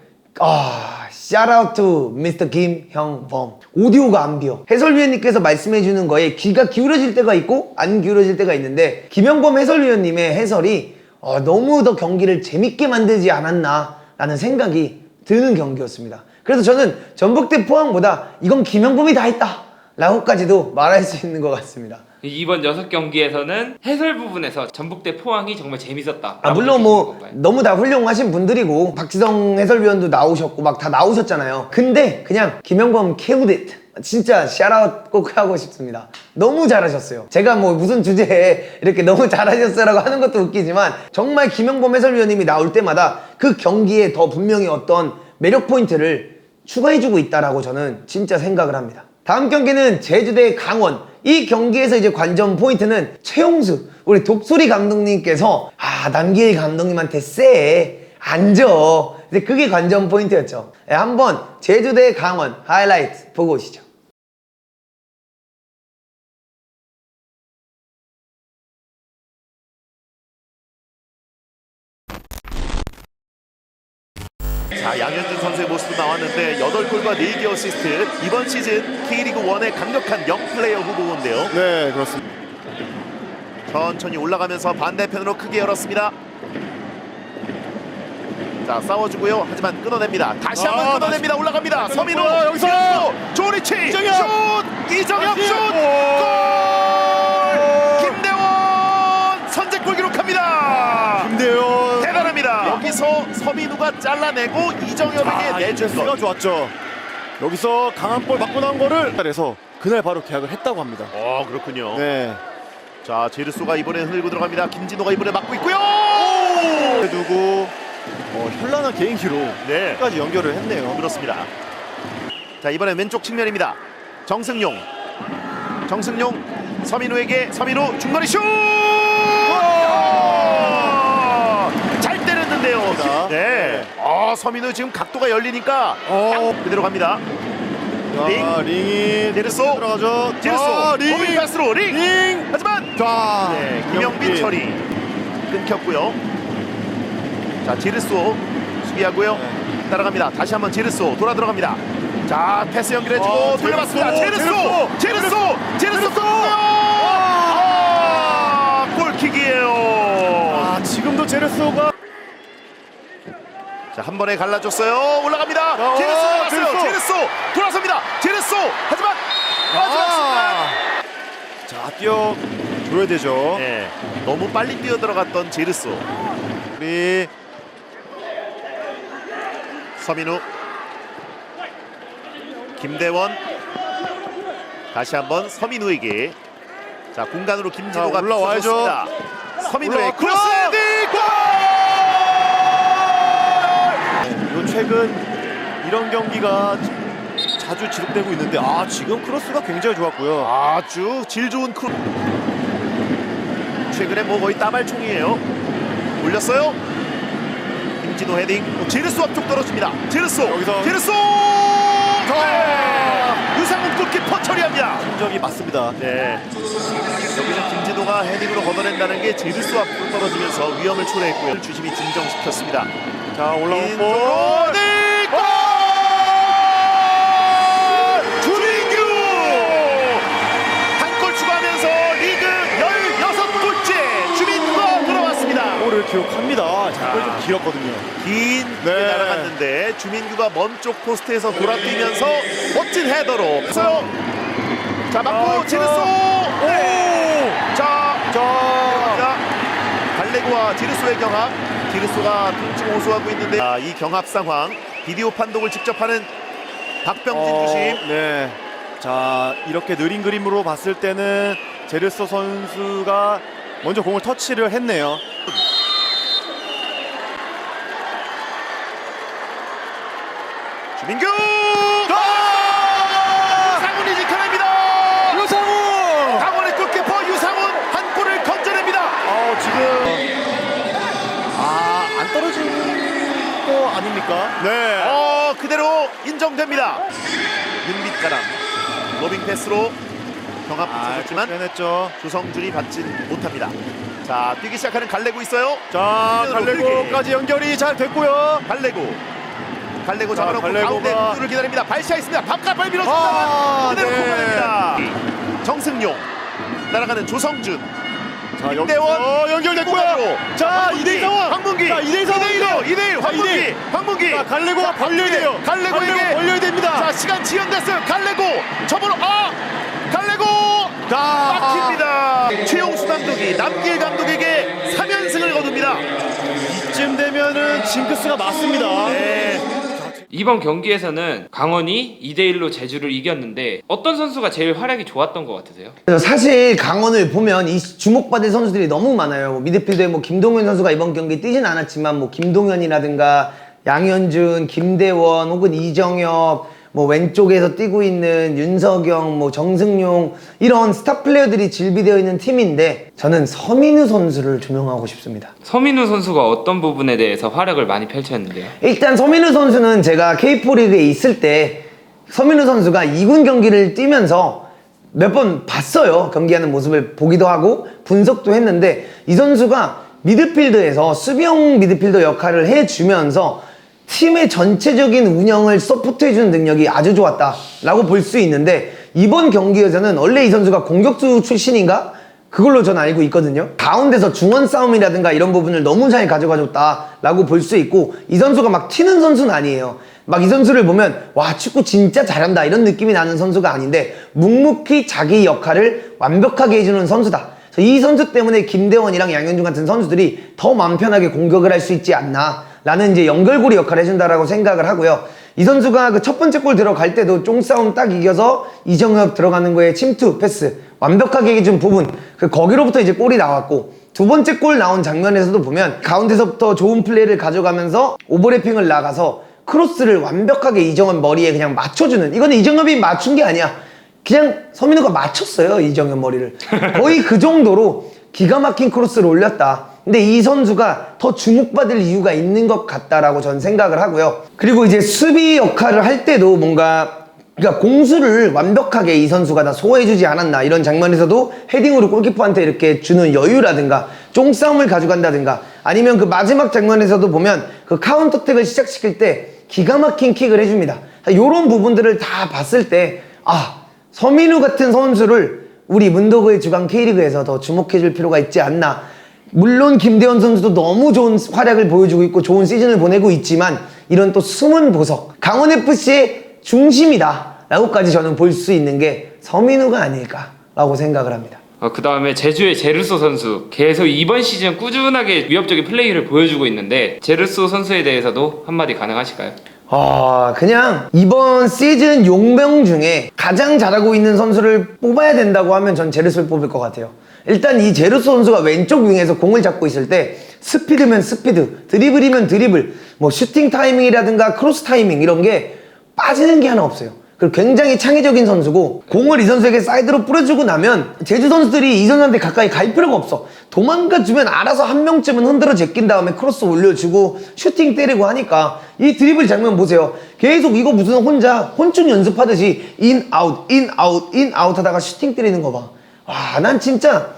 샤라웃 투 미스터 김형범. 오디오가 안 비어. 해설위원님께서 말씀해주는 거에 귀가 기울어질 때가 있고 안 기울어질 때가 있는데, 김형범 해설위원님의 해설이 너무 더 경기를 재밌게 만들지 않았나 라는 생각이 드는 경기였습니다. 그래서 저는 전북 대 포항보다 이건 김형범이 다 했다 라고까지도 말할 수 있는 것 같습니다. 이번 6경기에서는 해설 부분에서 전북 대 포항이 정말 재밌었다. 물론 뭐 너무 다 훌륭하신 분들이고 박지성 해설위원도 나오셨고 막 다 나오셨잖아요. 근데 그냥 김형범 killed it. 진짜 샤라웃 꼭 하고 싶습니다. 너무 잘하셨어요. 제가 뭐 무슨 주제에 이렇게 너무 잘하셨어라고 하는 것도 웃기지만, 정말 김형범 해설위원님이 나올 때마다 그 경기에 더 분명히 어떤 매력 포인트를 추가해주고 있다라고 저는 진짜 생각을 합니다. 다음 경기는 제주대 강원. 이 경기에서 이제 관전 포인트는 최용수, 우리 독수리 감독님께서 남기일 감독님한테 앉아. 근데 그게 관전 포인트였죠. 한번 제주대 강원 하이라이트 보고 오시죠. 자, 양현준 선수의 모습도 나왔는데 8골과 4개 어시스트. 이번 시즌 K리그 1의 강력한 영플레이어 후보인데요. 네, 그렇습니다. 천천히 올라가면서 반대편으로 크게 열었습니다. 자 싸워주고요. 하지만 끊어냅니다. 다시 한번 끊어냅니다. 올라갑니다. 서민우 여기서 조리치 이정엽! 슛 이정엽 슛 골! 김대원 선제골 기록합니다. 김대현 대단합니다. 여기서 서민우가 잘라내고 이정엽에게 내준 수가 것. 좋았죠. 여기서 강한 볼 맞고 나온 거를 그래서 그날 바로 계약을 했다고 합니다. 그렇군요. 네. 자 제르소가 이번에 흔들고 들어갑니다. 김진호가 이번에 막고 있고요. 두고 현란한 개인기로 네. 끝까지 연결을 했네요. 그렇습니다. 자 이번엔 왼쪽 측면입니다. 정승용 서민우에게 서민우 중거리 슛! 잘 때렸는데요. 자, 네. 서민우 지금 각도가 열리니까 그대로 갑니다. 링이 제르소 들어가죠. 제르소 링 오비 패스로 링. 하지만 자, 네, 김영빈 처리 끊겼고요. 자 제르소 수비하고요. 따라갑니다. 다시 한번 제르소 돌아 들어갑니다. 자 패스 연결해주고 돌려봤습니다. 제르소 골킥이에요. 지금도 제르소가 자 한 번에 갈라줬어요. 올라갑니다. 제르소 나왔어요. 제르소 돌아섭니다. 제르소 하지만 마지막 순간 자 뛰어줘야 되죠. 네, 너무 빨리 뛰어 들어갔던 제르소. 우리 서민우 김대원 다시 한번 서민우에게 자 공간으로 김진호가 자, 올라와야죠. 붙여줬습니다. 서민우의 올라왔고요. 크로스 헤딩 골! 요 최근 이런 경기가 자주 지속되고 있는데 지금 크로스가 굉장히 좋았고요. 아주 질 좋은 크로스. 최근에 뭐 거의 따발총이에요. 올렸어요. 김진호 헤딩. 제르소 앞쪽 떨어집니다. 제르소 여기서 네. 유상훈 골키퍼 처리합니다. 성적이 맞습니다. 네. 여기서 김진호가 헤딩으로 걷어낸다는 게 제르소 앞으로 떨어지면서 위험을 초래했고요. 주심이 진정시켰습니다. 자 올라온 볼 네, 골! 주민규! 한 골 추가하면서 리그 16골째 주민규가 돌아왔습니다. 골을 기록합니다. 자, 골이 좀 길었거든요. 긴 네. 날아갔는데 주민규가 먼쪽 포스트에서 돌아뛰면서 멋진 헤더로 했어요. 자 맞고 제르소 자 갈레고와 제르소의 경합. 제르소가 통증 호소하고 있는데 이 경합 상황 비디오 판독을 직접 하는 박병진 주심. 네. 자 이렇게 느린 그림으로 봤을 때는 제르소 선수가 먼저 공을 터치를 했네요. 주민규 유상훈이 지켜냅니다. 유상훈! 강원의 골키퍼 유상훈 한 골을 건져냅니다. 지금 안 떨어진 거 아닙니까? 네. 그대로 인정됩니다. 윤빛가람 로빙 패스로 경합 붙였지만 했죠. 조성준이 받진 못합니다. 자 뛰기 시작하는 갈레고 있어요. 자 갈레고까지 연결이 잘 됐고요. 갈레고 잡아놓고 갈레고가 가운데 누를 기다립니다. 발차 있습니다. 바깥발 밀어줍니다. 그대로 네. 공간입니다. 정승용 날아가는 조성준. 자 김대원 연결됐고요. 자 2대1 상황. 황문기. 자 2대1 상황이죠. 2대1 황문기. 자 갈레고가 벌려야 돼요. 갈레고에게 벌려야 됩니다. 자 시간 지연됐어요. 갈레고 접어로 갈레고 막힙니다. 최용수 감독이 남길 감독에게 3연승을 거둡니다. 이쯤 되면은 징크스가 맞습니다. 네. 이번 경기에서는 강원이 2대1로 제주를 이겼는데 어떤 선수가 제일 활약이 좋았던 것 같으세요? 그래서 사실 강원을 보면 이 주목받을 선수들이 너무 많아요. 뭐 미드필더에 뭐 김동현 선수가 이번 경기에 뛰진 않았지만 뭐 김동현이라든가 양현준, 김대원 혹은 이정엽, 뭐 왼쪽에서 뛰고 있는 윤석영, 뭐 정승용 이런 스타 플레이어들이 질비되어 있는 팀인데 저는 서민우 선수를 조명하고 싶습니다. 서민우 선수가 어떤 부분에 대해서 활약을 많이 펼쳤는데요? 일단 서민우 선수는 제가 K4 리그에 있을 때 서민우 선수가 2군 경기를 뛰면서 몇 번 봤어요. 경기하는 모습을 보기도 하고 분석도 했는데 이 선수가 미드필더에서 수비형 미드필더 역할을 해주면서 팀의 전체적인 운영을 서포트해주는 능력이 아주 좋았다라고 볼 수 있는데 이번 경기에서는 원래 이 선수가 공격수 출신인가? 그걸로 전 알고 있거든요. 가운데서 중원 싸움이라든가 이런 부분을 너무 잘 가져가줬다라고 볼 수 있고, 이 선수가 막 튀는 선수는 아니에요. 막 이 선수를 보면 와 축구 진짜 잘한다 이런 느낌이 나는 선수가 아닌데, 묵묵히 자기 역할을 완벽하게 해주는 선수다. 이 선수 때문에 김대원이랑 양현종 같은 선수들이 더 마음 편하게 공격을 할 수 있지 않나 라는 이제 연결고리 역할을 해준다라고 생각을 하고요. 이 선수가 그 첫 번째 골 들어갈 때도 쫑싸움 딱 이겨서 이정엽 들어가는 거에 침투 패스 완벽하게 해준 부분, 거기로부터 이제 골이 나왔고, 두 번째 골 나온 장면에서도 보면 가운데서부터 좋은 플레이를 가져가면서 오버래핑을 나가서 크로스를 완벽하게 이정엽 머리에 그냥 맞춰주는, 이거는 이정엽이 맞춘 게 아니야, 그냥 서민우가 맞췄어요, 이정엽 머리를. 거의 그 정도로 기가 막힌 크로스를 올렸다. 근데 이 선수가 더 주목받을 이유가 있는 것 같다라고 전 생각을 하고요. 그리고 이제 수비 역할을 할 때도 뭔가, 그러니까 공수를 완벽하게 이 선수가 다 소화해주지 않았나, 이런 장면에서도 헤딩으로 골키퍼한테 이렇게 주는 여유라든가 쫑싸움을 가져간다든가, 아니면 그 마지막 장면에서도 보면 그 카운터택을 시작시킬 때 기가 막힌 킥을 해줍니다. 이런 부분들을 다 봤을 때 서민우 같은 선수를 우리 문도구의 주간 K리그에서 더 주목해줄 필요가 있지 않나. 물론 김대원 선수도 너무 좋은 활약을 보여주고 있고 좋은 시즌을 보내고 있지만, 이런 또 숨은 보석, 강원FC의 중심이다 라고까지 저는 볼 수 있는 게 서민우가 아닐까라고 생각을 합니다. 그 다음에 제주의 제르소 선수, 계속 이번 시즌 꾸준하게 위협적인 플레이를 보여주고 있는데, 제르소 선수에 대해서도 한마디 가능하실까요? 그냥 이번 시즌 용병 중에 가장 잘하고 있는 선수를 뽑아야 된다고 하면 전 제르소를 뽑을 것 같아요. 일단 이 제르소 선수가 왼쪽 윙에서 공을 잡고 있을 때 스피드면 스피드, 드리블이면 드리블, 뭐 슈팅 타이밍이라든가 크로스 타이밍 이런 게 빠지는 게 하나 없어요. 그리고 굉장히 창의적인 선수고, 공을 이 선수에게 사이드로 뿌려주고 나면 제주 선수들이 이 선수한테 가까이 갈 필요가 없어. 도망가주면 알아서 한 명쯤은 흔들어 제낀 다음에 크로스 올려주고 슈팅 때리고 하니까, 이 드리블 장면 보세요. 계속 이거 무슨 혼자 혼쭐 연습하듯이 인 아웃 인 아웃 인 아웃 하다가 슈팅 때리는 거 봐. 와, 난 진짜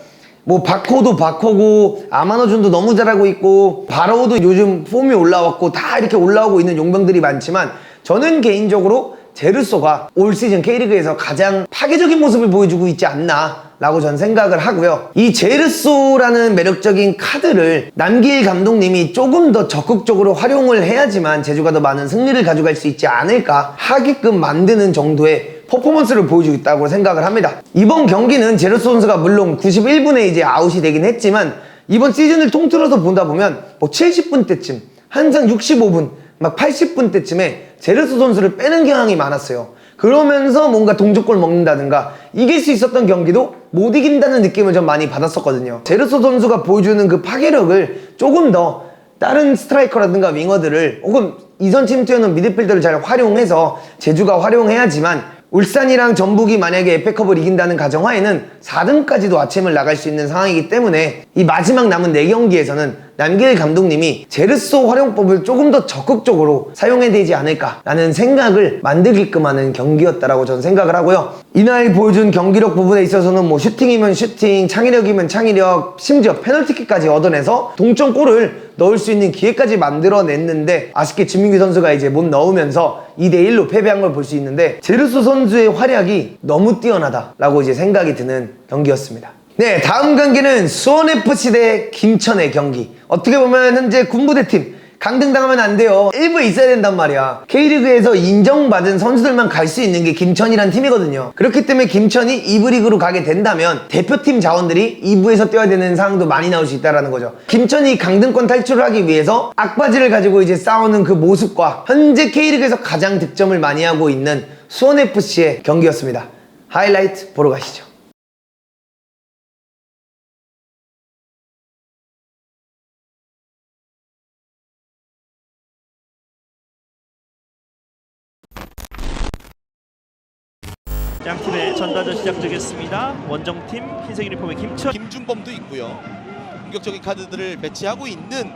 뭐 바코도 바코고, 아마노준도 너무 잘하고 있고, 바로우도 요즘 폼이 올라왔고, 다 이렇게 올라오고 있는 용병들이 많지만, 저는 개인적으로 제르소가 올 시즌 K리그에서 가장 파괴적인 모습을 보여주고 있지 않나 라고 전 생각을 하고요. 이 제르소라는 매력적인 카드를 남길 감독님이 조금 더 적극적으로 활용을 해야지만 제주가 더 많은 승리를 가져갈 수 있지 않을까 하게끔 만드는 정도의 퍼포먼스를 보여주고 있다고 생각을 합니다. 이번 경기는 제르소 선수가 물론 91분에 이제 아웃이 되긴 했지만, 이번 시즌을 통틀어서 보다 보면 뭐 70분 때쯤, 항상 65분, 막 80분 때쯤에 제르소 선수를 빼는 경향이 많았어요. 그러면서 뭔가 동점골 먹는다든가 이길 수 있었던 경기도 못 이긴다는 느낌을 좀 많이 받았었거든요. 제르소 선수가 보여주는 그 파괴력을 조금 더 다른 스트라이커라든가 윙어들을, 혹은 이선 침투에는 미드필더를 잘 활용해서 제주가 활용해야지만, 울산이랑 전북이 만약에 FA컵을 이긴다는 가정하에는 4등까지도 아침을 나갈 수 있는 상황이기 때문에, 이 마지막 남은 4경기에서는 남길 감독님이 제르소 활용법을 조금 더 적극적으로 사용해야 되지 않을까라는 생각을 만들게끔 하는 경기였다라고 저는 생각을 하고요. 이날 보여준 경기력 부분에 있어서는 뭐 슈팅이면 슈팅, 창의력이면 창의력, 심지어 페널티킥까지 얻어내서 동점골을 넣을 수 있는 기회까지 만들어냈는데, 아쉽게 진민규 선수가 이제 못 넣으면서 2대1로 패배한 걸 볼 수 있는데, 제르소 선수의 활약이 너무 뛰어나다라고 이제 생각이 드는 경기였습니다. 네, 다음 경기는 수원FC 대 김천의 경기. 어떻게 보면 현재 군부대팀 강등당하면 안 돼요. 1부에 있어야 된단 말이야. K리그에서 인정받은 선수들만 갈 수 있는 게 김천이란 팀이거든요. 그렇기 때문에 김천이 2부 리그로 가게 된다면 대표팀 자원들이 2부에서 뛰어야 되는 상황도 많이 나올 수 있다는 거죠. 김천이 강등권 탈출을 하기 위해서 악바지를 가지고 이제 싸우는 그 모습과, 현재 K리그에서 가장 득점을 많이 하고 있는 수원FC의 경기였습니다. 하이라이트 보러 가시죠. 양팀의 전반전 시작되겠습니다. 원정팀 흰색 유니폼의 김천. 김준범도 있고요. 공격적인 카드들을 배치하고 있는.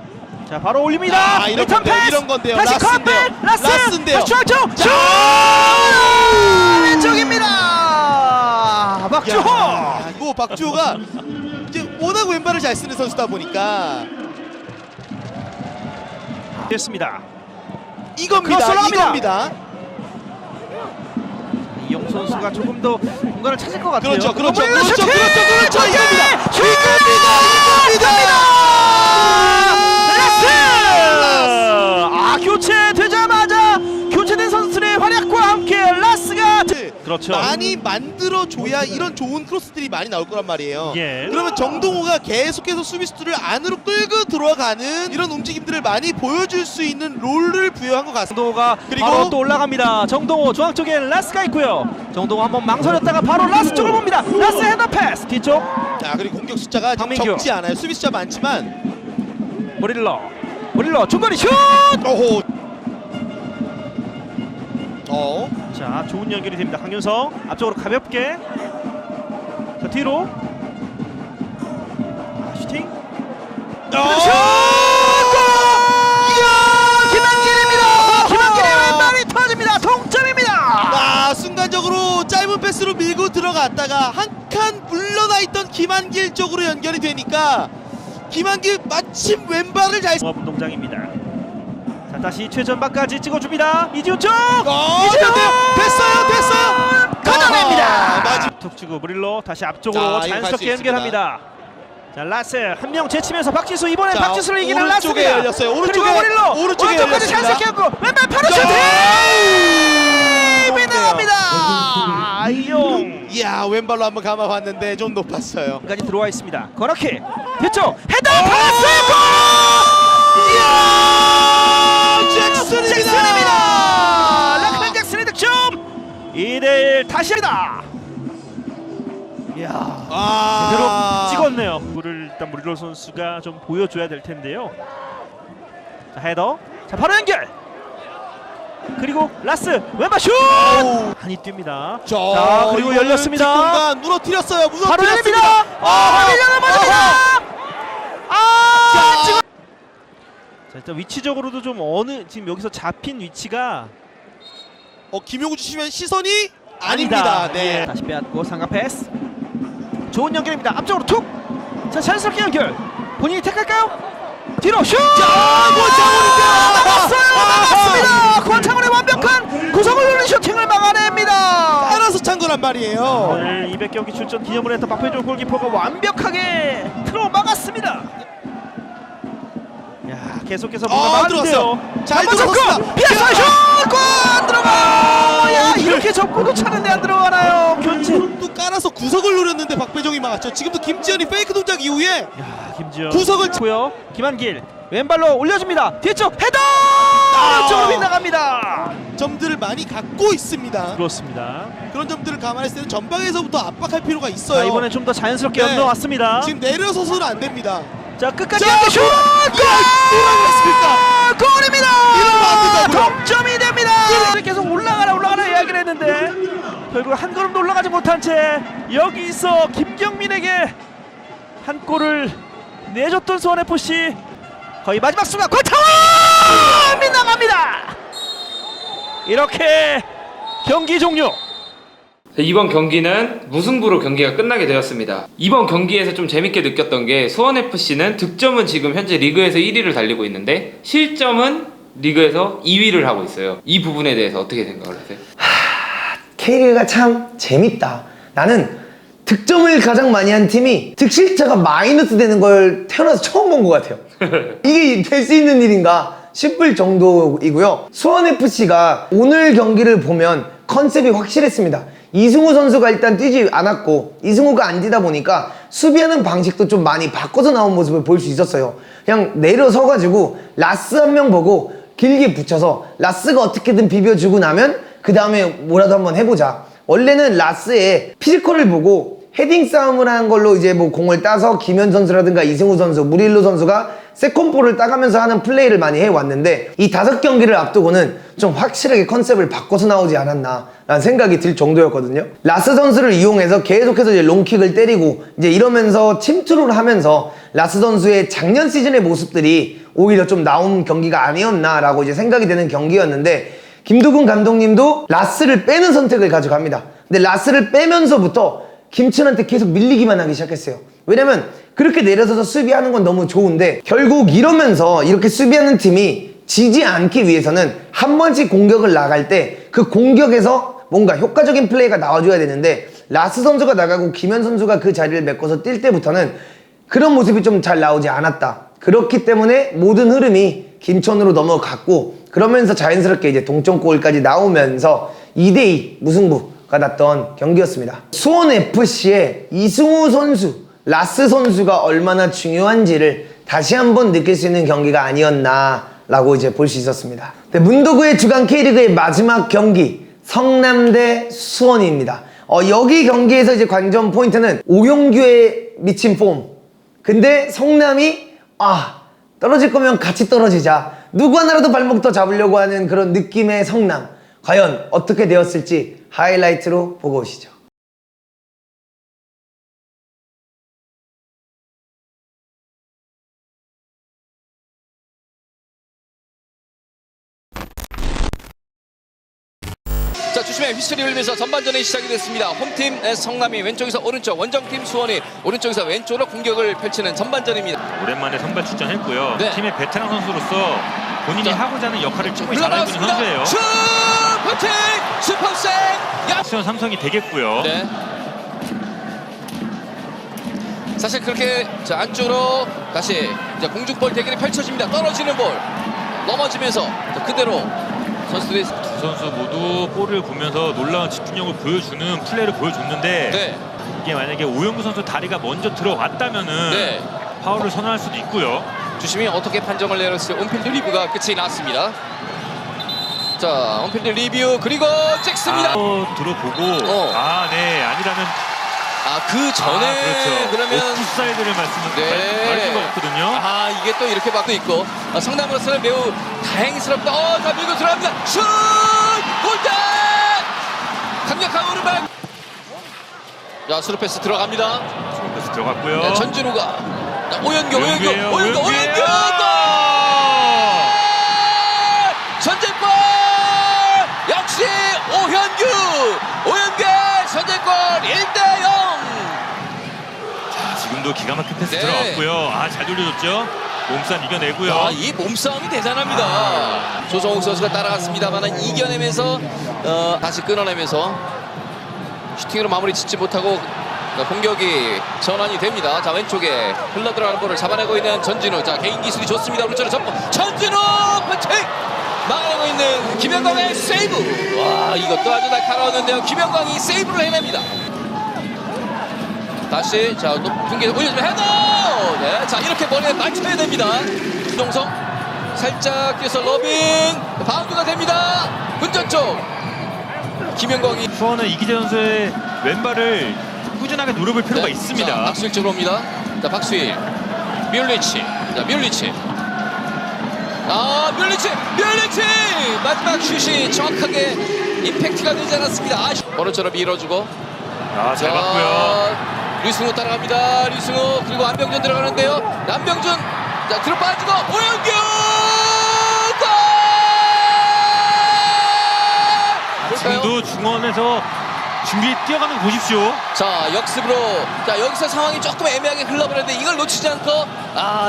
자, 바로 올립니다. 이런 건데요. 이런 건데요. 다시 컵백! 라스인데요. 중앙쪽! 슛! 왼쪽입니다. 박주호! 이거 박주호가 이제 워낙 왼발을 잘 쓰는 선수다 보니까 됐습니다. 이겁니다. 이용 선수가 조금 더 공간을 찾을 것 같아요. 그렇죠. 이겁니다. 이겁니다. 많이 만들어줘야 이런 좋은 크로스들이 많이 나올 거란 말이에요. 예. 그러면 정동호가 계속해서 수비수들을 안으로 끌고 들어가는 이런 움직임들을 많이 보여줄 수 있는 롤을 부여한 것 같습니다. 정동호가 그리고 바로 또 올라갑니다. 정동호 중앙 쪽에 라스가 있고요. 정동호 한번 망설였다가 바로 라스 쪽을 봅니다. 라스 헤더 패스 뒤쪽 자, 그리고 공격 숫자가 좀 박민규. 적지 않아요. 수비 숫자 많지만 모릴러 중거리 슛! 오호. 자, 좋은 연결이 됩니다. 강윤성 앞쪽으로 가볍게 자, 뒤로 슈팅 슛! 김한길입니다. 김한길의 왼발이 터집니다. 동점입니다. 아, 순간적으로 짧은 패스로 밀고 들어갔다가 한 칸 물러나 있던 김한길 쪽으로 연결이 되니까 김한길 마침 왼발을 잘 종합 운동장입니다. 자, 다시 최전방까지 찍어줍니다. 이지훈 쪽! 이지훈! 됐어요! 걷어냅니다. 맞아. 툭 치고 무릴로 다시 앞쪽으로 자, 이거 갈수 자연스럽게 있습니다. 연결합니다. 자, 라스 한 명 제치면서 박지수 이번엔 자, 박지수를 이기는 오른쪽에 라스입니다. 열렸어요. 오른쪽에, 그리고 무릴로 오른쪽에 오른쪽까지 열렸습니다. 자연스럽게 하고 왼발 바로 슈팅! 빗나갑니다. 이용 이야, 왼발로 한번 감아봤는데 좀 높았어요. 까지 들어와 있습니다. 거렇게 뒤쪽 헤더 패스 골! 이야! 잭슨입니다! 라크맨 잭슨의 득점! 2대1 다시 합니다. 이야 제대로 아, 찍었네요. 이거를 일단 무릴로 선수가 좀 보여줘야 될 텐데요. 자, 헤더 자 바로 연결 그리고 라스 왼발 슛! 많이 뜁니다. 자 그리고 이거는 열렸습니다. 뒷공간 무너뜨렸어요. 바로 열립니다. 무너뜨렸습니다. 화면을 맞습니다. 자, 지금 자 일단 위치적으로도 좀 어느 지금 여기서 잡힌 위치가 김용우 주시면 시선이 아닙니다. 네. 다시 빼앗고 상가 패스. 좋은 연결입니다. 앞쪽으로 툭. 자 자연스럽게 연결. 본인이 택할까요? 뒤로 슛! 막았습니다. 권창훈의 완벽한 구성을 누린 슈팅을 막아냅니다. 따라서 찬 거란 말이에요. 오늘 200경기 출전 기념을 했던 박회종 골키퍼가 완벽하게 틀어 막았습니다. 야 계속해서 뭔가 막았는데요. 들어갔어요. 잘 한번 접고 들어갔습니다. 피했어요. 슛! 골안 들어가. 야 이렇게 접고도 차는데 안 들어가나요? 교체. 또 깔아서 구석을 노렸는데 박배정이 막았죠. 지금도 김지현이 페이크 동작 이후에 야 김지현 구석을 고요. 김한길 왼발로 올려줍니다. 뒤쪽 헤더 쪽으로 빗나갑니다. 점들을 많이 갖고 있습니다. 그렇습니다. 그런 점들을 감안했을 때는 전방에서부터 압박할 필요가 자 있어요. 이번엔 좀 더 자연스럽게 네. 연동왔습니다. 지금 내려서서는 안 됩니다. 자 끝까지 자, 연결 슛! 뭐라고 했습니까? 골입니다. 이러면 안 된다고요. 동점이 됩니다. 계속 올라가라 이야기를 했는데 결국 한 걸음도 올라가지 못한 채 여기서 김경민에게 한 골을 내줬던 수원FC 거의 마지막 순간 권창훈 빗나갑니다. 이렇게 경기 종료. 이번 경기는 무승부로 경기가 끝나게 되었습니다. 이번 경기에서 좀 재밌게 느꼈던 게 수원FC는 득점은 지금 현재 리그에서 1위를 달리고 있는데 실점은 리그에서 2위를 하고 있어요. 이 부분에 대해서 어떻게 생각을 하세요? K리그가 참 재밌다. 나는 득점을 가장 많이 한 팀이 득실차가 마이너스 되는 걸 태어나서 처음 본 것 같아요. 이게 될 수 있는 일인가 싶을 정도이고요. 수원FC가 오늘 경기를 보면 컨셉이 확실했습니다. 이승우 선수가 일단 뛰지 않았고 이승우가 안 뛰다 보니까 수비하는 방식도 좀 많이 바꿔서 나온 모습을 볼 수 있었어요. 그냥 내려서가지고 라스 한 명 보고 길게 붙여서 라스가 어떻게든 비벼주고 나면 그 다음에 뭐라도 한번 해보자. 원래는 라스의 피지컬을 보고 헤딩 싸움을 하는 걸로 이제 뭐 공을 따서 김현 선수라든가 이승우 선수, 무릴로 선수가 세컨볼을 따가면서 하는 플레이를 많이 해왔는데 이 5경기를 앞두고는 좀 확실하게 컨셉을 바꿔서 나오지 않았나 라는 생각이 들 정도였거든요. 라스 선수를 이용해서 계속해서 이제 롱킥을 때리고 이제 이러면서 침투를 하면서 라스 선수의 작년 시즌의 모습들이 오히려 좀 나온 경기가 아니었나 라고 이제 생각이 되는 경기였는데 김두근 감독님도 라스를 빼는 선택을 가져갑니다. 근데 라스를 빼면서부터 김천한테 계속 밀리기만 하기 시작했어요. 왜냐면 그렇게 내려서서 수비하는 건 너무 좋은데 결국 이러면서 이렇게 수비하는 팀이 지지 않기 위해서는 한 번씩 공격을 나갈 때 그 공격에서 뭔가 효과적인 플레이가 나와줘야 되는데 라스 선수가 나가고 김현 선수가 그 자리를 메꿔서 뛸 때부터는 그런 모습이 좀 잘 나오지 않았다. 그렇기 때문에 모든 흐름이 김천으로 넘어갔고 그러면서 자연스럽게 이제 동점골까지 나오면서 2대2 무승부 났던 경기였습니다. 수원FC의 이승우 선수, 라스 선수가 얼마나 중요한지를 다시 한번 느낄 수 있는 경기가 아니었나라고 이제 볼 수 있었습니다. 네, 문도구의 주간 K리그의 마지막 경기, 성남 대 수원입니다. 여기 경기에서 이제 관전 포인트는 오영규의 미친 폼. 근데 성남이 떨어질 거면 같이 떨어지자. 누구 하나라도 발목 더 잡으려고 하는 그런 느낌의 성남. 과연 어떻게 되었을지 하이라이트로 보고 오시죠. 자, 주심의 휘슬이 울리면서 전반전이 시작이 됐습니다. 홈팀 성남이 왼쪽에서 오른쪽, 원정팀 수원이 오른쪽에서 왼쪽으로 공격을 펼치는 전반전입니다. 오랜만에 선발 출전했고요. 네. 팀의 베테랑 선수로서 본인이 하고자 하는 역할을 충분히 잘하고 있는 흘러나왔습니다. 선수예요. 슛! 퍼팅! 슈퍼セ야! 수원 삼성이 되겠고요. 네. 사실 그렇게 자, 안쪽으로 다시 공중볼 대결이 펼쳐집니다. 떨어지는 볼 넘어지면서 자, 그대로 선수들이 두 선수 모두 볼을 보면서 놀라운 집중력을 보여주는 플레이를 보여줬는데 네. 이게 만약에 오영구 선수 다리가 먼저 들어왔다면은 네. 파울을 선언할 수도 있고요. 주심이 어떻게 판정을 내렸을지 온필드 리뷰가 끝이 났습니다. 자, 온필드 리뷰 그리고 찍습니다. 들어보고 네, 아니라면 그 전에 그렇죠. 그러면 오프사이드를 말씀을 네. 말씀 것 같거든요. 이게 또 이렇게 막도 있고 성남으로서는 매우 다행스럽다. 자, 밀고 들어갑니다. 슛! 골대! 강력한 오른발. 자, 스루 패스 들어갑니다. 패스 들어갔고요. 네, 전진우가 자, 오연규 오연규예요. 골! 선제골! 역시 오연규의 선제골 1대0. 지금도 기가 막힌 패스 네. 들어갔고요. 잘 돌려줬죠. 몸싸움 이겨내고요. 이 몸싸움이 대단합니다. 조성욱 선수가 따라갔습니다만 이겨내면서 다시 끊어내면서 슈팅으로 마무리 짓지 못하고 공격이 전환이 됩니다. 자, 왼쪽에 흘러들어가는 볼을 잡아내고 있는 전진우. 자, 개인 기술이 좋습니다. 오른쪽으로 접고 전진우 패팅! 막아내고 있는 김영광의 세이브. 와, 이것도 아주 날카로웠는데요. 김영광이 세이브를 해냅니다. 다시 자, 높은 게 올려주면 헤더. 네, 자, 이렇게 머리에 맞춰야 됩니다. 주동성 살짝 뛰어서 러빙 바운드가 됩니다. 근전 쪽 김영광이 수원은 이기재 선수의 왼발을 꾸준하게 노려볼 필요가 있습니다. 자, 박수일 쪽으로 옵니다. 자, 박수일 뮬리치. 자, 밀리치 마지막 슛이 정확하게 임팩트가 되지 않았습니다. 오른쪽으로 밀어주고 잘 봤고요. 류승우 따라갑니다. 류승우 그리고 안병준 들어가는데요. 안병준 자, 들어 빠지고 오영규 골! 지금도 중원에서 준비 뛰어가는 거 보십시오. 자, 역습으로 자, 여기서 상황이 조금 애매하게 흘러버렸는데 이걸 놓치지 않고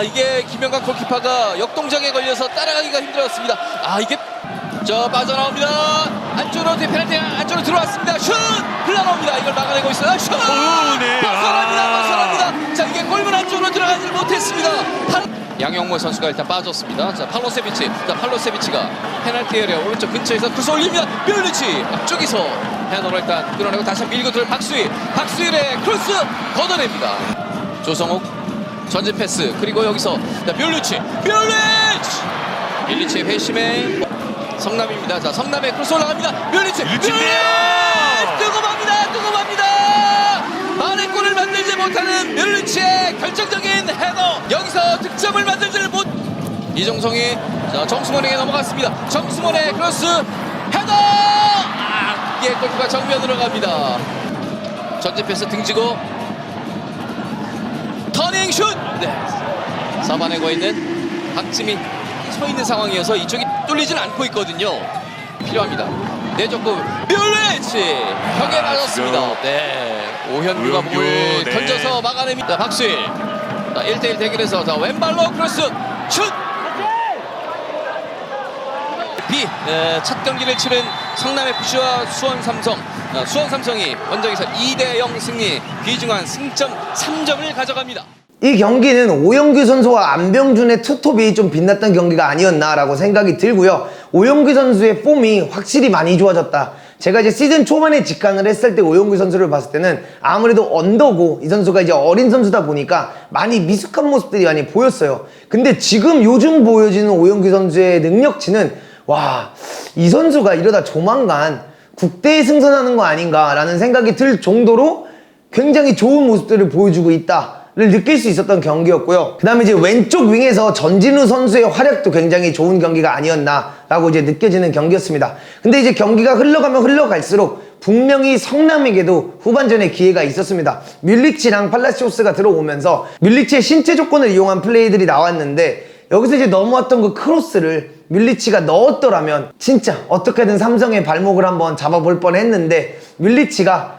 이게 김영광 골키퍼가 역동작에 걸려서 따라가기가 힘들었습니다. 이게 빠져나옵니다. 안쪽으로 페널티 안쪽으로 들어왔습니다. 슛! 흘러나옵니다. 이걸 막아내고 있어요. 슛! 네. 벗어납니다. 자, 이게 골문 안쪽으로 들어가지 못했습니다. 양영모 선수가 일단 빠졌습니다. 자, 팔로세비치가 페널티 에리어 오른쪽 근처에서 크로스 올립니다. 뮬리치 앞쪽에서 헤더로 일단 끌어내고 다시 밀고 들어 박수일의 크로스 걷어냅니다. 조성욱 전진 패스 그리고 여기서 자, 뮬리치의 회심에 성남입니다. 자, 성남의 크로스 올라갑니다. 뮬리치 뜨거합니다. 만의 골을 만들지 못하는 뮬리치의 결정적인 헤더. 여기서 득점을 만들지 못. 이정성이 자, 정승원에게 넘어갔습니다. 정승원의 크로스 헤더. 이게 골키퍼 정면으로 갑니다. 전진 패스 등지고 터닝 슛. 네. 잡아내고 있는 박지민 서 있는 상황이어서 이쪽이 뚫리진 않고 있거든요. 필요합니다. 내줬고 뮬리치 벽에 맞았습니다. 네, 오현규가 공을 던져서 막아냅니다. 박수일 자, 1대1 대결에서 자, 왼발로 크로스 슛. 첫 경기를 치른 성남FC와 수원삼성이 원정에서 2대0 승리, 귀중한 승점 3점을 가져갑니다. 이 경기는 오영규 선수와 안병준의 투톱이 좀 빛났던 경기가 아니었나라고 생각이 들고요. 오영규 선수의 폼이 확실히 많이 좋아졌다. 제가 이제 시즌 초반에 직관을 했을 때 오영규 선수를 봤을 때는 아무래도 언더고 이 선수가 이제 어린 선수다 보니까 많이 미숙한 모습들이 많이 보였어요. 근데 지금 요즘 보여지는 오영규 선수의 능력치는 와, 이 선수가 이러다 조만간 국대에 승선하는 거 아닌가라는 생각이 들 정도로 굉장히 좋은 모습들을 보여주고 있다를 느낄 수 있었던 경기였고요. 그 다음에 이제 왼쪽 윙에서 전진우 선수의 활약도 굉장히 좋은 경기가 아니었나라고 이제 느껴지는 경기였습니다. 근데 이제 경기가 흘러가면 흘러갈수록 분명히 성남에게도 후반전에 기회가 있었습니다. 뮬리치랑 팔라시오스가 들어오면서 뮬리치의 신체 조건을 이용한 플레이들이 나왔는데 여기서 이제 넘어왔던 그 크로스를 뮬리치가 넣었더라면 진짜 어떻게든 삼성의 발목을 한번 잡아볼 뻔했는데 뮬리치가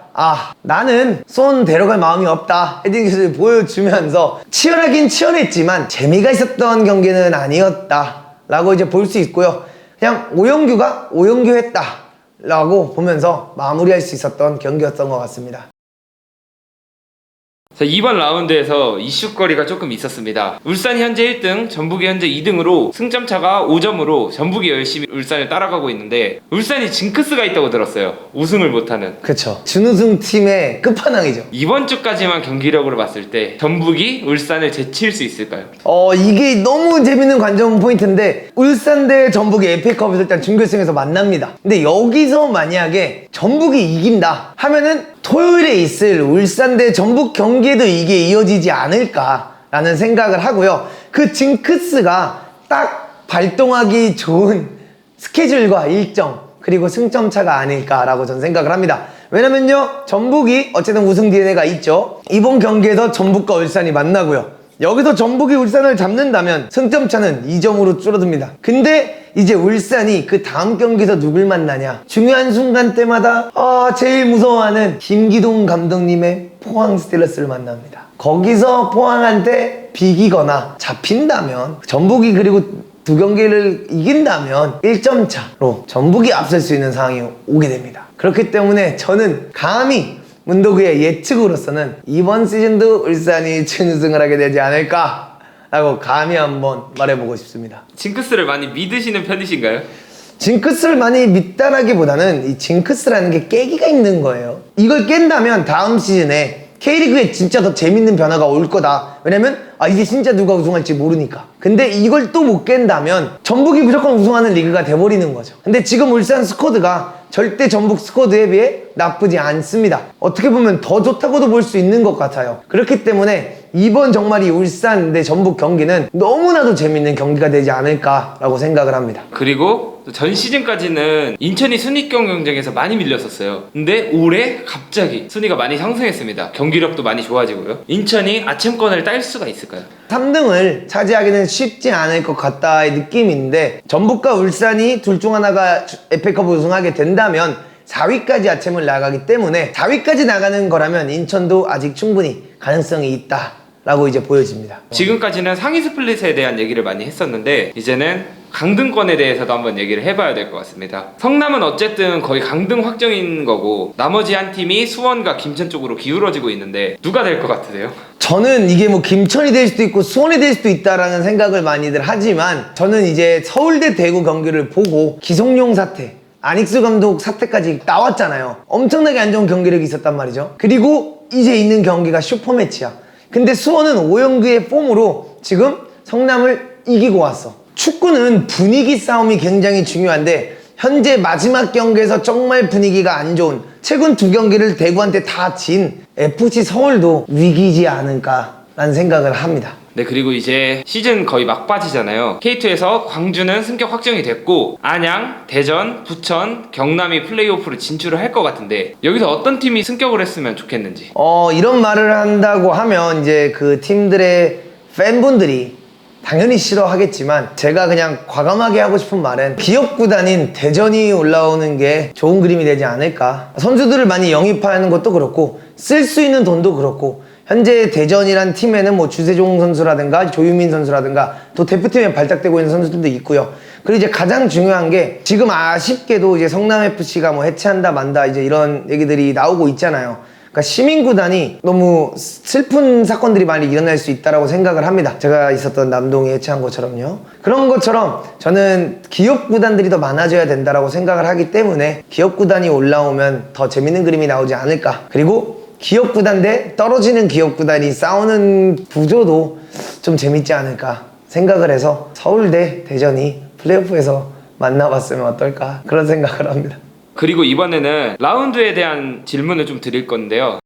나는 손 데려갈 마음이 없다 헤딩슛을 보여주면서 치열하긴 치열했지만 재미가 있었던 경기는 아니었다 라고 이제 볼 수 있고요. 그냥 오영규가 오영규 했다 라고 보면서 마무리할 수 있었던 경기였던 것 같습니다. 자, 이번 라운드에서 이슈거리가 조금 있었습니다. 울산이 현재 1등, 전북이 현재 2등으로 승점 차가 5점으로 전북이 열심히 울산을 따라가고 있는데 울산이 징크스가 있다고 들었어요. 우승을 못하는. 그쵸, 준우승 팀의 끝판왕이죠. 이번 주까지만 경기력으로 봤을 때 전북이 울산을 제칠 수 있을까요? 이게 너무 재밌는 관전 포인트인데 울산 대 전북이 FA컵에서 일단 준결승에서 만납니다. 근데 여기서 만약에 전북이 이긴다 하면은 토요일에 있을 울산 대 전북 경기에도 이게 이어지지 않을까라는 생각을 하고요. 그 징크스가 딱 발동하기 좋은 스케줄과 일정 그리고 승점차가 아닐까라고 저는 생각을 합니다. 왜냐면요, 전북이 어쨌든 우승 DNA가 있죠. 이번 경기에서 전북과 울산이 만나고요. 여기서 전북이 울산을 잡는다면 승점차는 2점으로 줄어듭니다. 근데 이제 울산이 그 다음 경기에서 누굴 만나냐, 중요한 순간 때마다 제일 무서워하는 김기동 감독님의 포항 스틸러스를 만납니다. 거기서 포항한테 비기거나 잡힌다면 전북이 그리고 두 경기를 이긴다면 1점 차로 전북이 앞설 수 있는 상황이 오게 됩니다. 그렇기 때문에 저는 감히 문도구의 예측으로서는 이번 시즌도 울산이 준우승을 하게 되지 않을까 라고 감히 한번 말해보고 싶습니다. 징크스를 많이 믿으시는 편이신가요? 징크스를 많이 믿다라기보다는 이 징크스라는 게 깨기가 있는 거예요. 이걸 깬다면 다음 시즌에 K리그에 진짜 더 재밌는 변화가 올 거다. 왜냐면 이제 진짜 누가 우승할지 모르니까. 근데 이걸 또 못 깬다면 전북이 무조건 우승하는 리그가 돼버리는 거죠. 근데 지금 울산 스쿼드가 절대 전북 스쿼드에 비해 나쁘지 않습니다. 어떻게 보면 더 좋다고도 볼 수 있는 것 같아요. 그렇기 때문에 이번 정말 이 울산 대 전북 경기는 너무나도 재밌는 경기가 되지 않을까라고 생각을 합니다. 그리고 전 시즌까지는 인천이 순위권 경쟁에서 많이 밀렸었어요. 근데 올해 갑자기 순위가 많이 상승했습니다. 경기력도 많이 좋아지고요. 인천이 아챔권을 딸 수가 있을까요? 3등을 차지하기는 쉽지 않을 것 같다의 느낌인데 전북과 울산이 둘 중 하나가 FA컵 우승하게 된다면 4위까지 아챔을 나가기 때문에 4위까지 나가는 거라면 인천도 아직 충분히 가능성이 있다 라고 이제 보여집니다. 지금까지는 상위 스플릿에 대한 얘기를 많이 했었는데 이제는 강등권에 대해서도 한번 얘기를 해봐야 될 것 같습니다. 성남은 어쨌든 거의 강등 확정인 거고 나머지 한 팀이 수원과 김천 쪽으로 기울어지고 있는데 누가 될 것 같으세요? 저는 이게 뭐 김천이 될 수도 있고 수원이 될 수도 있다라는 생각을 많이들 하지만 저는 이제 서울대 대구 경기를 보고 기성용 사태, 안익수 감독 사태까지 나왔잖아요. 엄청나게 안 좋은 경기력이 있었단 말이죠. 그리고 이제 있는 경기가 슈퍼매치야. 근데 수원은 오영규의 폼으로 지금 성남을 이기고 왔어. 축구는 분위기 싸움이 굉장히 중요한데 현재 마지막 경기에서 정말 분위기가 안 좋은 최근 두 경기를 대구한테 다 진 FC 서울도 위기지 않을까라는 생각을 합니다. 네, 그리고 이제 시즌 거의 막바지잖아요. K2에서 광주는 승격 확정이 됐고 안양, 대전, 부천, 경남이 플레이오프로 진출을 할 것 같은데 여기서 어떤 팀이 승격을 했으면 좋겠는지. 이런 말을 한다고 하면 이제 그 팀들의 팬분들이 당연히 싫어하겠지만 제가 그냥 과감하게 하고 싶은 말은 기업 구단인 대전이 올라오는 게 좋은 그림이 되지 않을까. 선수들을 많이 영입하는 것도 그렇고 쓸 수 있는 돈도 그렇고 현재 대전이란 팀에는 뭐 주세종 선수라든가 조유민 선수라든가 또 대표팀에 발탁되고 있는 선수들도 있고요. 그리고 이제 가장 중요한 게 지금 아쉽게도 이제 성남FC가 뭐 해체한다 만다 이제 이런 얘기들이 나오고 있잖아요. 그러니까 시민구단이 너무 슬픈 사건들이 많이 일어날 수 있다고 생각을 합니다. 제가 있었던 남동이 해체한 것처럼요. 그런 것처럼 저는 기업구단들이 더 많아져야 된다고 생각을 하기 때문에 기업구단이 올라오면 더 재밌는 그림이 나오지 않을까. 그리고 기업구단 대 떨어지는 기업구단이 싸우는 구조도 좀 재밌지 않을까 생각을 해서 서울대 대전이 플레이오프에서 만나봤으면 어떨까 그런 생각을 합니다. 그리고 이번에는 라운드에 대한 질문을 좀 드릴 건데요.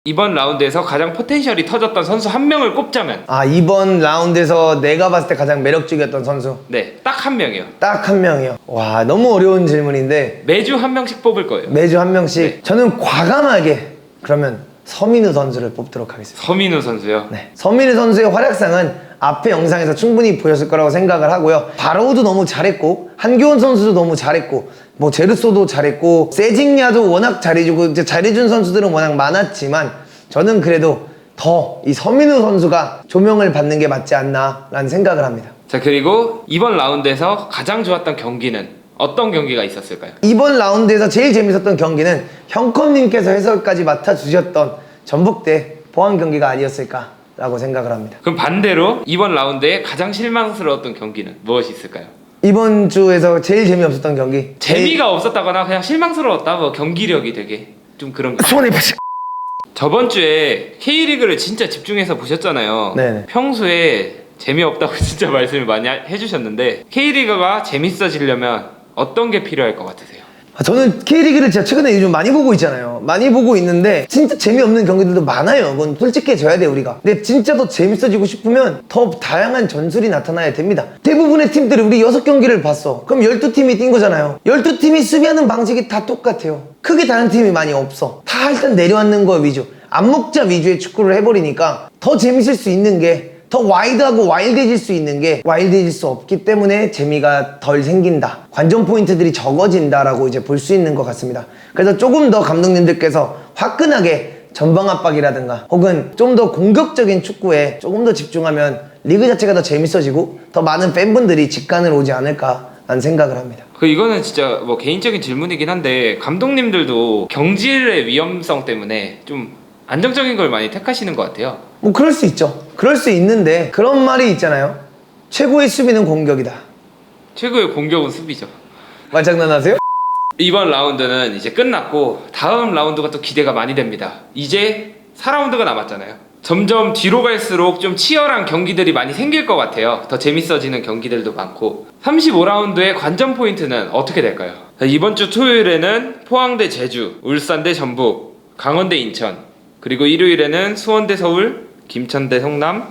이번 라운드에서 가장 포텐셜이 터졌던 선수 한 명을 꼽자면 이번 라운드에서 내가 봤을 때 가장 매력적이었던 선수 네, 딱 한 명이요. 딱 한 명이요. 와, 너무 어려운 질문인데 매주 한 명씩 뽑을 거예요. 매주 한 명씩. 네. 저는 과감하게 그러면 서민우 선수를 뽑도록 하겠습니다. 서민우 선수요. 네. 서민우 선수의 활약상은 앞에 영상에서 충분히 보였을 거라고 생각을 하고요. 바로우도 너무 잘했고 한교원 선수도 너무 잘했고 뭐 제르소도 잘했고 세징야도 워낙 잘해주고 이제 잘해준 선수들은 워낙 많았지만 저는 그래도 더 이 서민우 선수가 조명을 받는 게 맞지 않나라는 생각을 합니다. 자, 그리고 이번 라운드에서 가장 좋았던 경기는 어떤 경기가 있었을까요? 이번 라운드에서 제일 재밌었던 경기는 형컴님께서 해설까지 맡아주셨던 전북대 포항 경기가 아니었을까라고 생각을 합니다. 그럼 반대로 이번 라운드에 가장 실망스러웠던 경기는 무엇이 있을까요? 이번 주에서 제일 재미없었던 경기 재미가 없었다거나 그냥 실망스러웠다, 뭐 경기력이 되게 좀 그런 거. 손에 받치 저번 주에 K리그를 진짜 집중해서 보셨잖아요. 네네. 평소에 재미없다고 진짜 말씀을 많이 해주셨는데 K리그가 재밌어지려면 어떤 게 필요할 것 같으세요? 저는 K리그를 진짜 최근에 요즘 많이 보고 있잖아요. 많이 보고 있는데 진짜 재미없는 경기들도 많아요. 그건 솔직해져야 돼 우리가. 근데 진짜 더 재밌어지고 싶으면 더 다양한 전술이 나타나야 됩니다. 대부분의 팀들이 우리 6경기를 봤어. 그럼 12팀이 뛴 거잖아요. 12팀이 수비하는 방식이 다 똑같아요. 크게 다른 팀이 많이 없어. 다 일단 내려앉는 거 위주, 암묵자 위주의 축구를 해버리니까 더 재밌을 수 있는 게, 더 와이드하고 와일드해질 수 있는 게 와일드해질 수 없기 때문에 재미가 덜 생긴다, 관전 포인트들이 적어진다라고 이제 볼 수 있는 것 같습니다. 그래서 조금 더 감독님들께서 화끈하게 전방 압박이라든가 혹은 좀 더 공격적인 축구에 조금 더 집중하면 리그 자체가 더 재밌어지고 더 많은 팬분들이 직관을 오지 않을까라는 생각을 합니다. 이거는 진짜 뭐 개인적인 질문이긴 한데 감독님들도 경질의 위험성 때문에 좀 안정적인 걸 많이 택하시는 것 같아요. 뭐 그럴 수 있죠. 그럴 수 있는데 그런 말이 있잖아요. 최고의 수비는 공격이다. 최고의 공격은 수비죠. 말장난하세요? 이번 라운드는 이제 끝났고 다음 라운드가 또 기대가 많이 됩니다. 이제 4라운드가 남았잖아요. 점점 뒤로 갈수록 좀 치열한 경기들이 많이 생길 것 같아요. 더 재밌어지는 경기들도 많고 35라운드의 관전 포인트는 어떻게 될까요? 이번 주 토요일에는 포항 대 제주, 울산 대 전북, 강원 대 인천, 그리고 일요일에는 수원 대 서울, 김천 대 성남,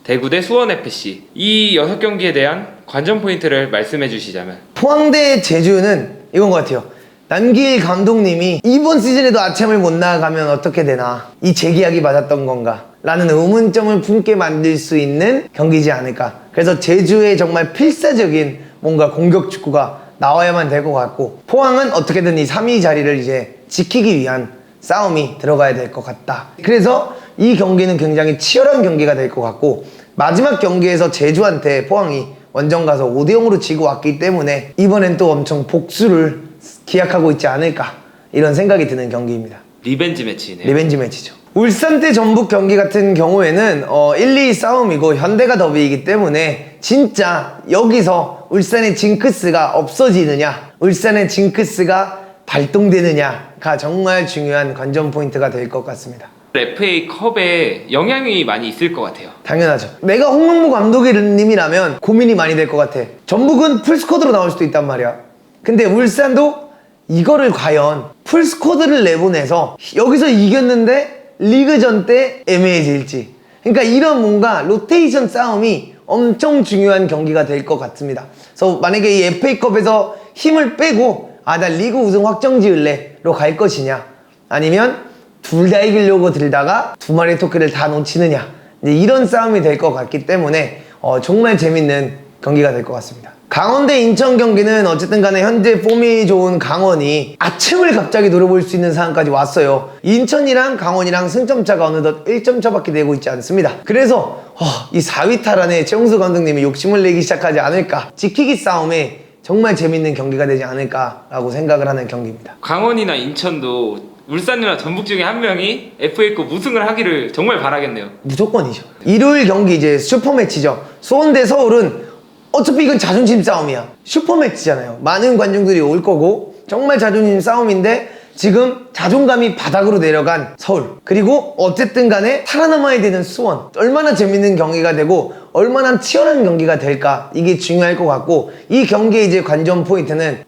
대구 대 수원FC, 이 6경기에 대한 관전 포인트를 말씀해 주시자면. 포항 대 제주는 이건 것 같아요. 남길 감독님이 이번 시즌에도 아참을 못 나가면 어떻게 되나, 이 재계약이 맞았던 건가 라는 의문점을 품게 만들 수 있는 경기지 않을까. 그래서 제주의 정말 필사적인 뭔가 공격 축구가 나와야만 될 것 같고, 포항은 어떻게든 이 3위 자리를 이제 지키기 위한 싸움이 들어가야 될 것 같다. 그래서 이 경기는 굉장히 치열한 경기가 될 것 같고, 마지막 경기에서 제주한테 포항이 원정 가서 5대0으로 지고 왔기 때문에 이번엔 또 엄청 복수를 기약하고 있지 않을까, 이런 생각이 드는 경기입니다. 리벤지 매치네요. 리벤지 매치죠. 울산 대 전북 경기 같은 경우에는 1, 2 싸움이고 현대가 더비이기 때문에 진짜 여기서 울산의 징크스가 없어지느냐, 울산의 징크스가 발동되느냐가 정말 중요한 관전 포인트가 될 것 같습니다. FA컵에 영향이 많이 있을 것 같아요. 당연하죠. 내가 홍명보 감독님이라면 고민이 많이 될 것 같아. 전북은 풀스쿼드로 나올 수도 있단 말이야. 근데 울산도 이거를 과연 풀스쿼드를 내보내서 여기서 이겼는데 리그전 때 애매해질지, 그러니까 이런 뭔가 로테이션 싸움이 엄청 중요한 경기가 될 것 같습니다. 그래서 만약에 이 FA컵에서 힘을 빼고 나 리그 우승 확정 지을래로 갈 것이냐, 아니면 둘 다 이기려고 들다가 두 마리의 토끼를 다 놓치느냐, 이제 이런 싸움이 될 것 같기 때문에 정말 재밌는 경기가 될 것 같습니다. 강원 대 인천 경기는 어쨌든 간에 현재 폼이 좋은 강원이 아침을 갑자기 노려볼 수 있는 상황까지 왔어요. 인천이랑 강원이랑 승점차가 어느덧 1점 차밖에 되고 있지 않습니다. 그래서 이 4위 탈환에 최용수 감독님이 욕심을 내기 시작하지 않을까, 지키기 싸움에 정말 재밌는 경기가 되지 않을까라고 생각을 하는 경기입니다. 강원이나 인천도 울산이나 전북 중에 한 명이 FA컵 우승을 하기를 정말 바라겠네요. 무조건이죠. 일요일 경기 이제 슈퍼매치죠. 수원 대 서울은 어차피 이건 자존심 싸움이야. 슈퍼매치잖아요. 많은 관중들이 올 거고 정말 자존심 싸움인데 지금 자존감이 바닥으로 내려간 서울, 그리고 어쨌든 간에 살아남아야 되는 수원, 얼마나 재밌는 경기가 되고 얼마나 치열한 경기가 될까, 이게 중요할 것 같고, 이 경기의 이제 관전 포인트는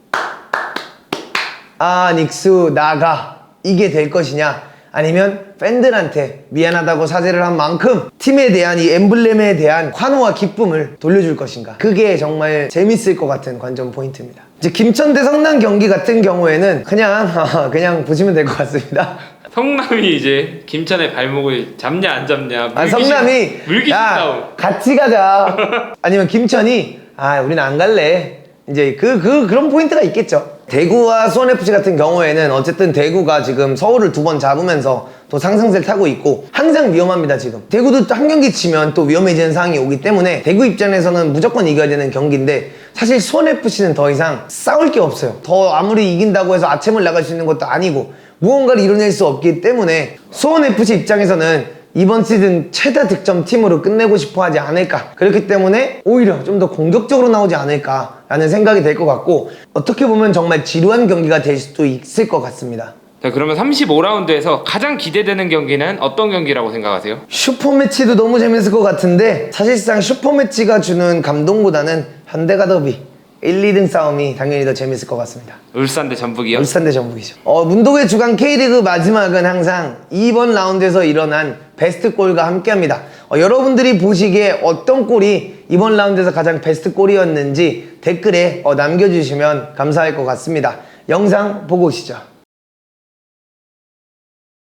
아 닉스 나가, 이게 될 것이냐, 아니면 팬들한테 미안하다고 사죄를 한 만큼 팀에 대한 이 엠블렘에 대한 환호와 기쁨을 돌려줄 것인가, 그게 정말 재밌을 것 같은 관전 포인트입니다. 이제 김천 대 성남 경기 같은 경우에는 그냥 보시면 될 것 같습니다. 성남이 이제 김천의 발목을 잡냐 안 잡냐, 성남이 물귀신 싸움. 같이 가자 아니면 김천이 우린 안 갈래, 이제 그런 포인트가 있겠죠. 대구와 수원FC 같은 경우에는 어쨌든 대구가 지금 서울을 2번 잡으면서 또 상승세를 타고 있고 항상 위험합니다. 지금 대구도 한 경기 치면 또 위험해지는 상황이 오기 때문에 대구 입장에서는 무조건 이겨야 되는 경기인데, 사실 수원FC는 더 이상 싸울 게 없어요. 더 아무리 이긴다고 해서 아침을 나갈 수 있는 것도 아니고 무언가를 이뤄낼 수 없기 때문에 수원FC 입장에서는 이번 시즌 최다 득점 팀으로 끝내고 싶어 하지 않을까, 그렇기 때문에 오히려 좀 더 공격적으로 나오지 않을까 라는 생각이 될 것 같고, 어떻게 보면 정말 지루한 경기가 될 수도 있을 것 같습니다. 자, 그러면 35라운드에서 가장 기대되는 경기는 어떤 경기라고 생각하세요? 슈퍼매치도 너무 재밌을 것 같은데, 사실상 슈퍼매치가 주는 감동보다는 현대가 더비 1, 2등 싸움이 당연히 더 재밌을 것 같습니다. 울산 대 전북이요? 울산 대 전북이죠. 문도구의 주간 K리그 마지막은 항상 이번 라운드에서 일어난 베스트 골과 함께합니다. 여러분들이 보시기에 어떤 골이 이번 라운드에서 가장 베스트 골이었는지 댓글에 남겨주시면 감사할 것 같습니다. 영상 보고 오시죠.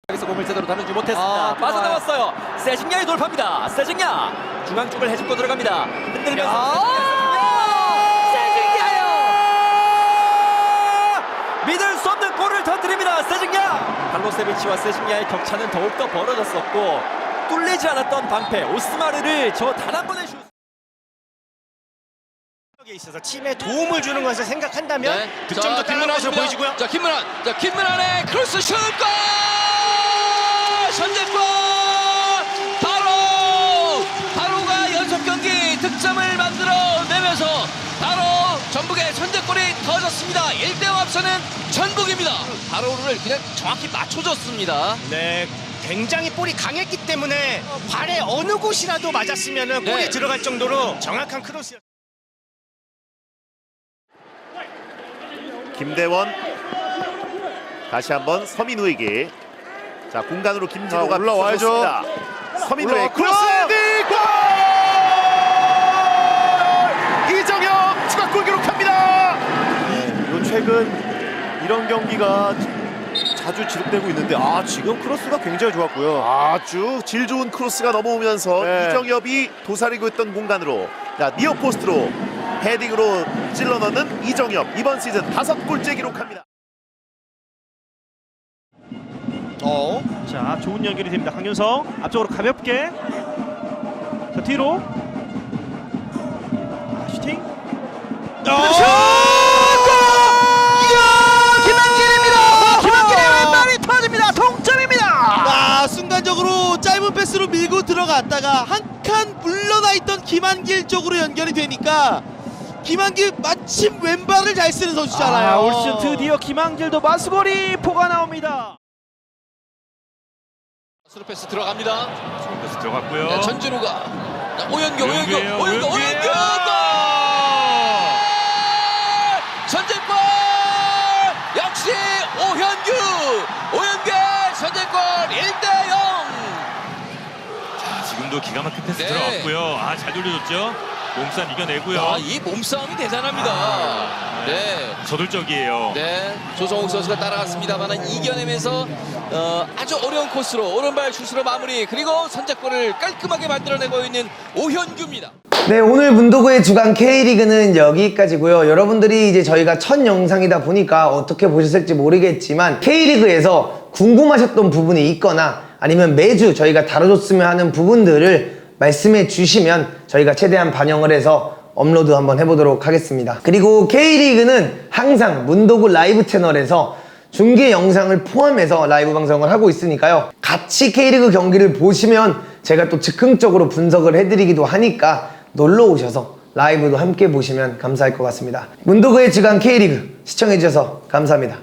여기서 공을 제대로 다루지 못했습니다. 빠져나왔어요. 세징야의 돌파입니다. 세징야 중앙 쪽을 해집고 들어갑니다. 흔들면서 믿을 수 없는 골을 터뜨립니다. 세징야. 칼로세비치와 세징야의 격차는 더욱더 벌어졌었고, 뚫리지 않았던 방패 오스마르를 저 단 한 번의 슛 에 있어서 팀에 도움을 주는 것을 생각한다면 득점도 자, 따라가는 것으로 보여지고요. 자, 김문환의 크로스 슛! 골! 선제골! 바로가 연속 경기 득점을 만들어내면서 바로 전북의 선제골이 터졌습니다. 1대0 앞서는 전북입니다. 바로를 그냥 정확히 맞춰줬습니다. 네, 굉장히 볼이 강했기 때문에 발에 어느 곳이라도 맞았으면 골이 들어갈 정도로 정확한 크로스였습니다. 김대원 다시 한번 서민우에게, 자 공간으로 김진호가 올라와야죠. 서민우의 크로스 골! 이정엽 추가골 기록합니다. 최근 이런 경기가 자주 지속되고 있는데 지금 크로스가 굉장히 좋았고요. 아주 질 좋은 크로스가 넘어오면서 이정엽이 도사리고 있던 공간으로, 니어 포스트로 헤딩으로 찔러 넣는 이정엽, 이번 시즌 5골째 기록합니다. 자, 좋은 연결이 됩니다. 강윤성 앞쪽으로 가볍게, 자 뒤로 슈팅. 김한길의 왼발이 터집니다. 동점입니다. 순간적으로 짧은 패스로 밀고 들어갔다가 한 칸 물러나 있던 김한길 쪽으로 연결이 되니까, 김한길 마침 왼발을 잘 쓰는 선수잖아요. 올 시즌 드디어 김한길도 마스골이 포가 나옵니다. 스루 패스 들어갑니다. 패스 들어갔고요. 네, 전진우가 오연규 선제골! 역시 오현규의 선제골 1대0. 지금도 기가 막힌 패스 네. 들어갔고요. 잘 돌려줬죠. 몸싸움 이겨내고요. 이 몸싸움이 대단합니다. 네. 저돌적이에요. 네, 조성욱 선수가 따라갔습니다만 이겨내면서 아주 어려운 코스로 오른발 슛으로 마무리, 그리고 선제골을 깔끔하게 만들어내고 있는 오현규입니다. 네, 오늘 문도구의 주간 K리그는 여기까지고요. 여러분들이 이제 저희가 첫 영상이다 보니까 어떻게 보셨을지 모르겠지만, K리그에서 궁금하셨던 부분이 있거나 아니면 매주 저희가 다뤄줬으면 하는 부분들을 말씀해 주시면 저희가 최대한 반영을 해서 업로드 한번 해보도록 하겠습니다. 그리고 K리그는 항상 문도구 라이브 채널에서 중계 영상을 포함해서 라이브 방송을 하고 있으니까요. 같이 K리그 경기를 보시면 제가 또 즉흥적으로 분석을 해드리기도 하니까 놀러 오셔서 라이브도 함께 보시면 감사할 것 같습니다. 문도그의 주간 K리그 시청해주셔서 감사합니다.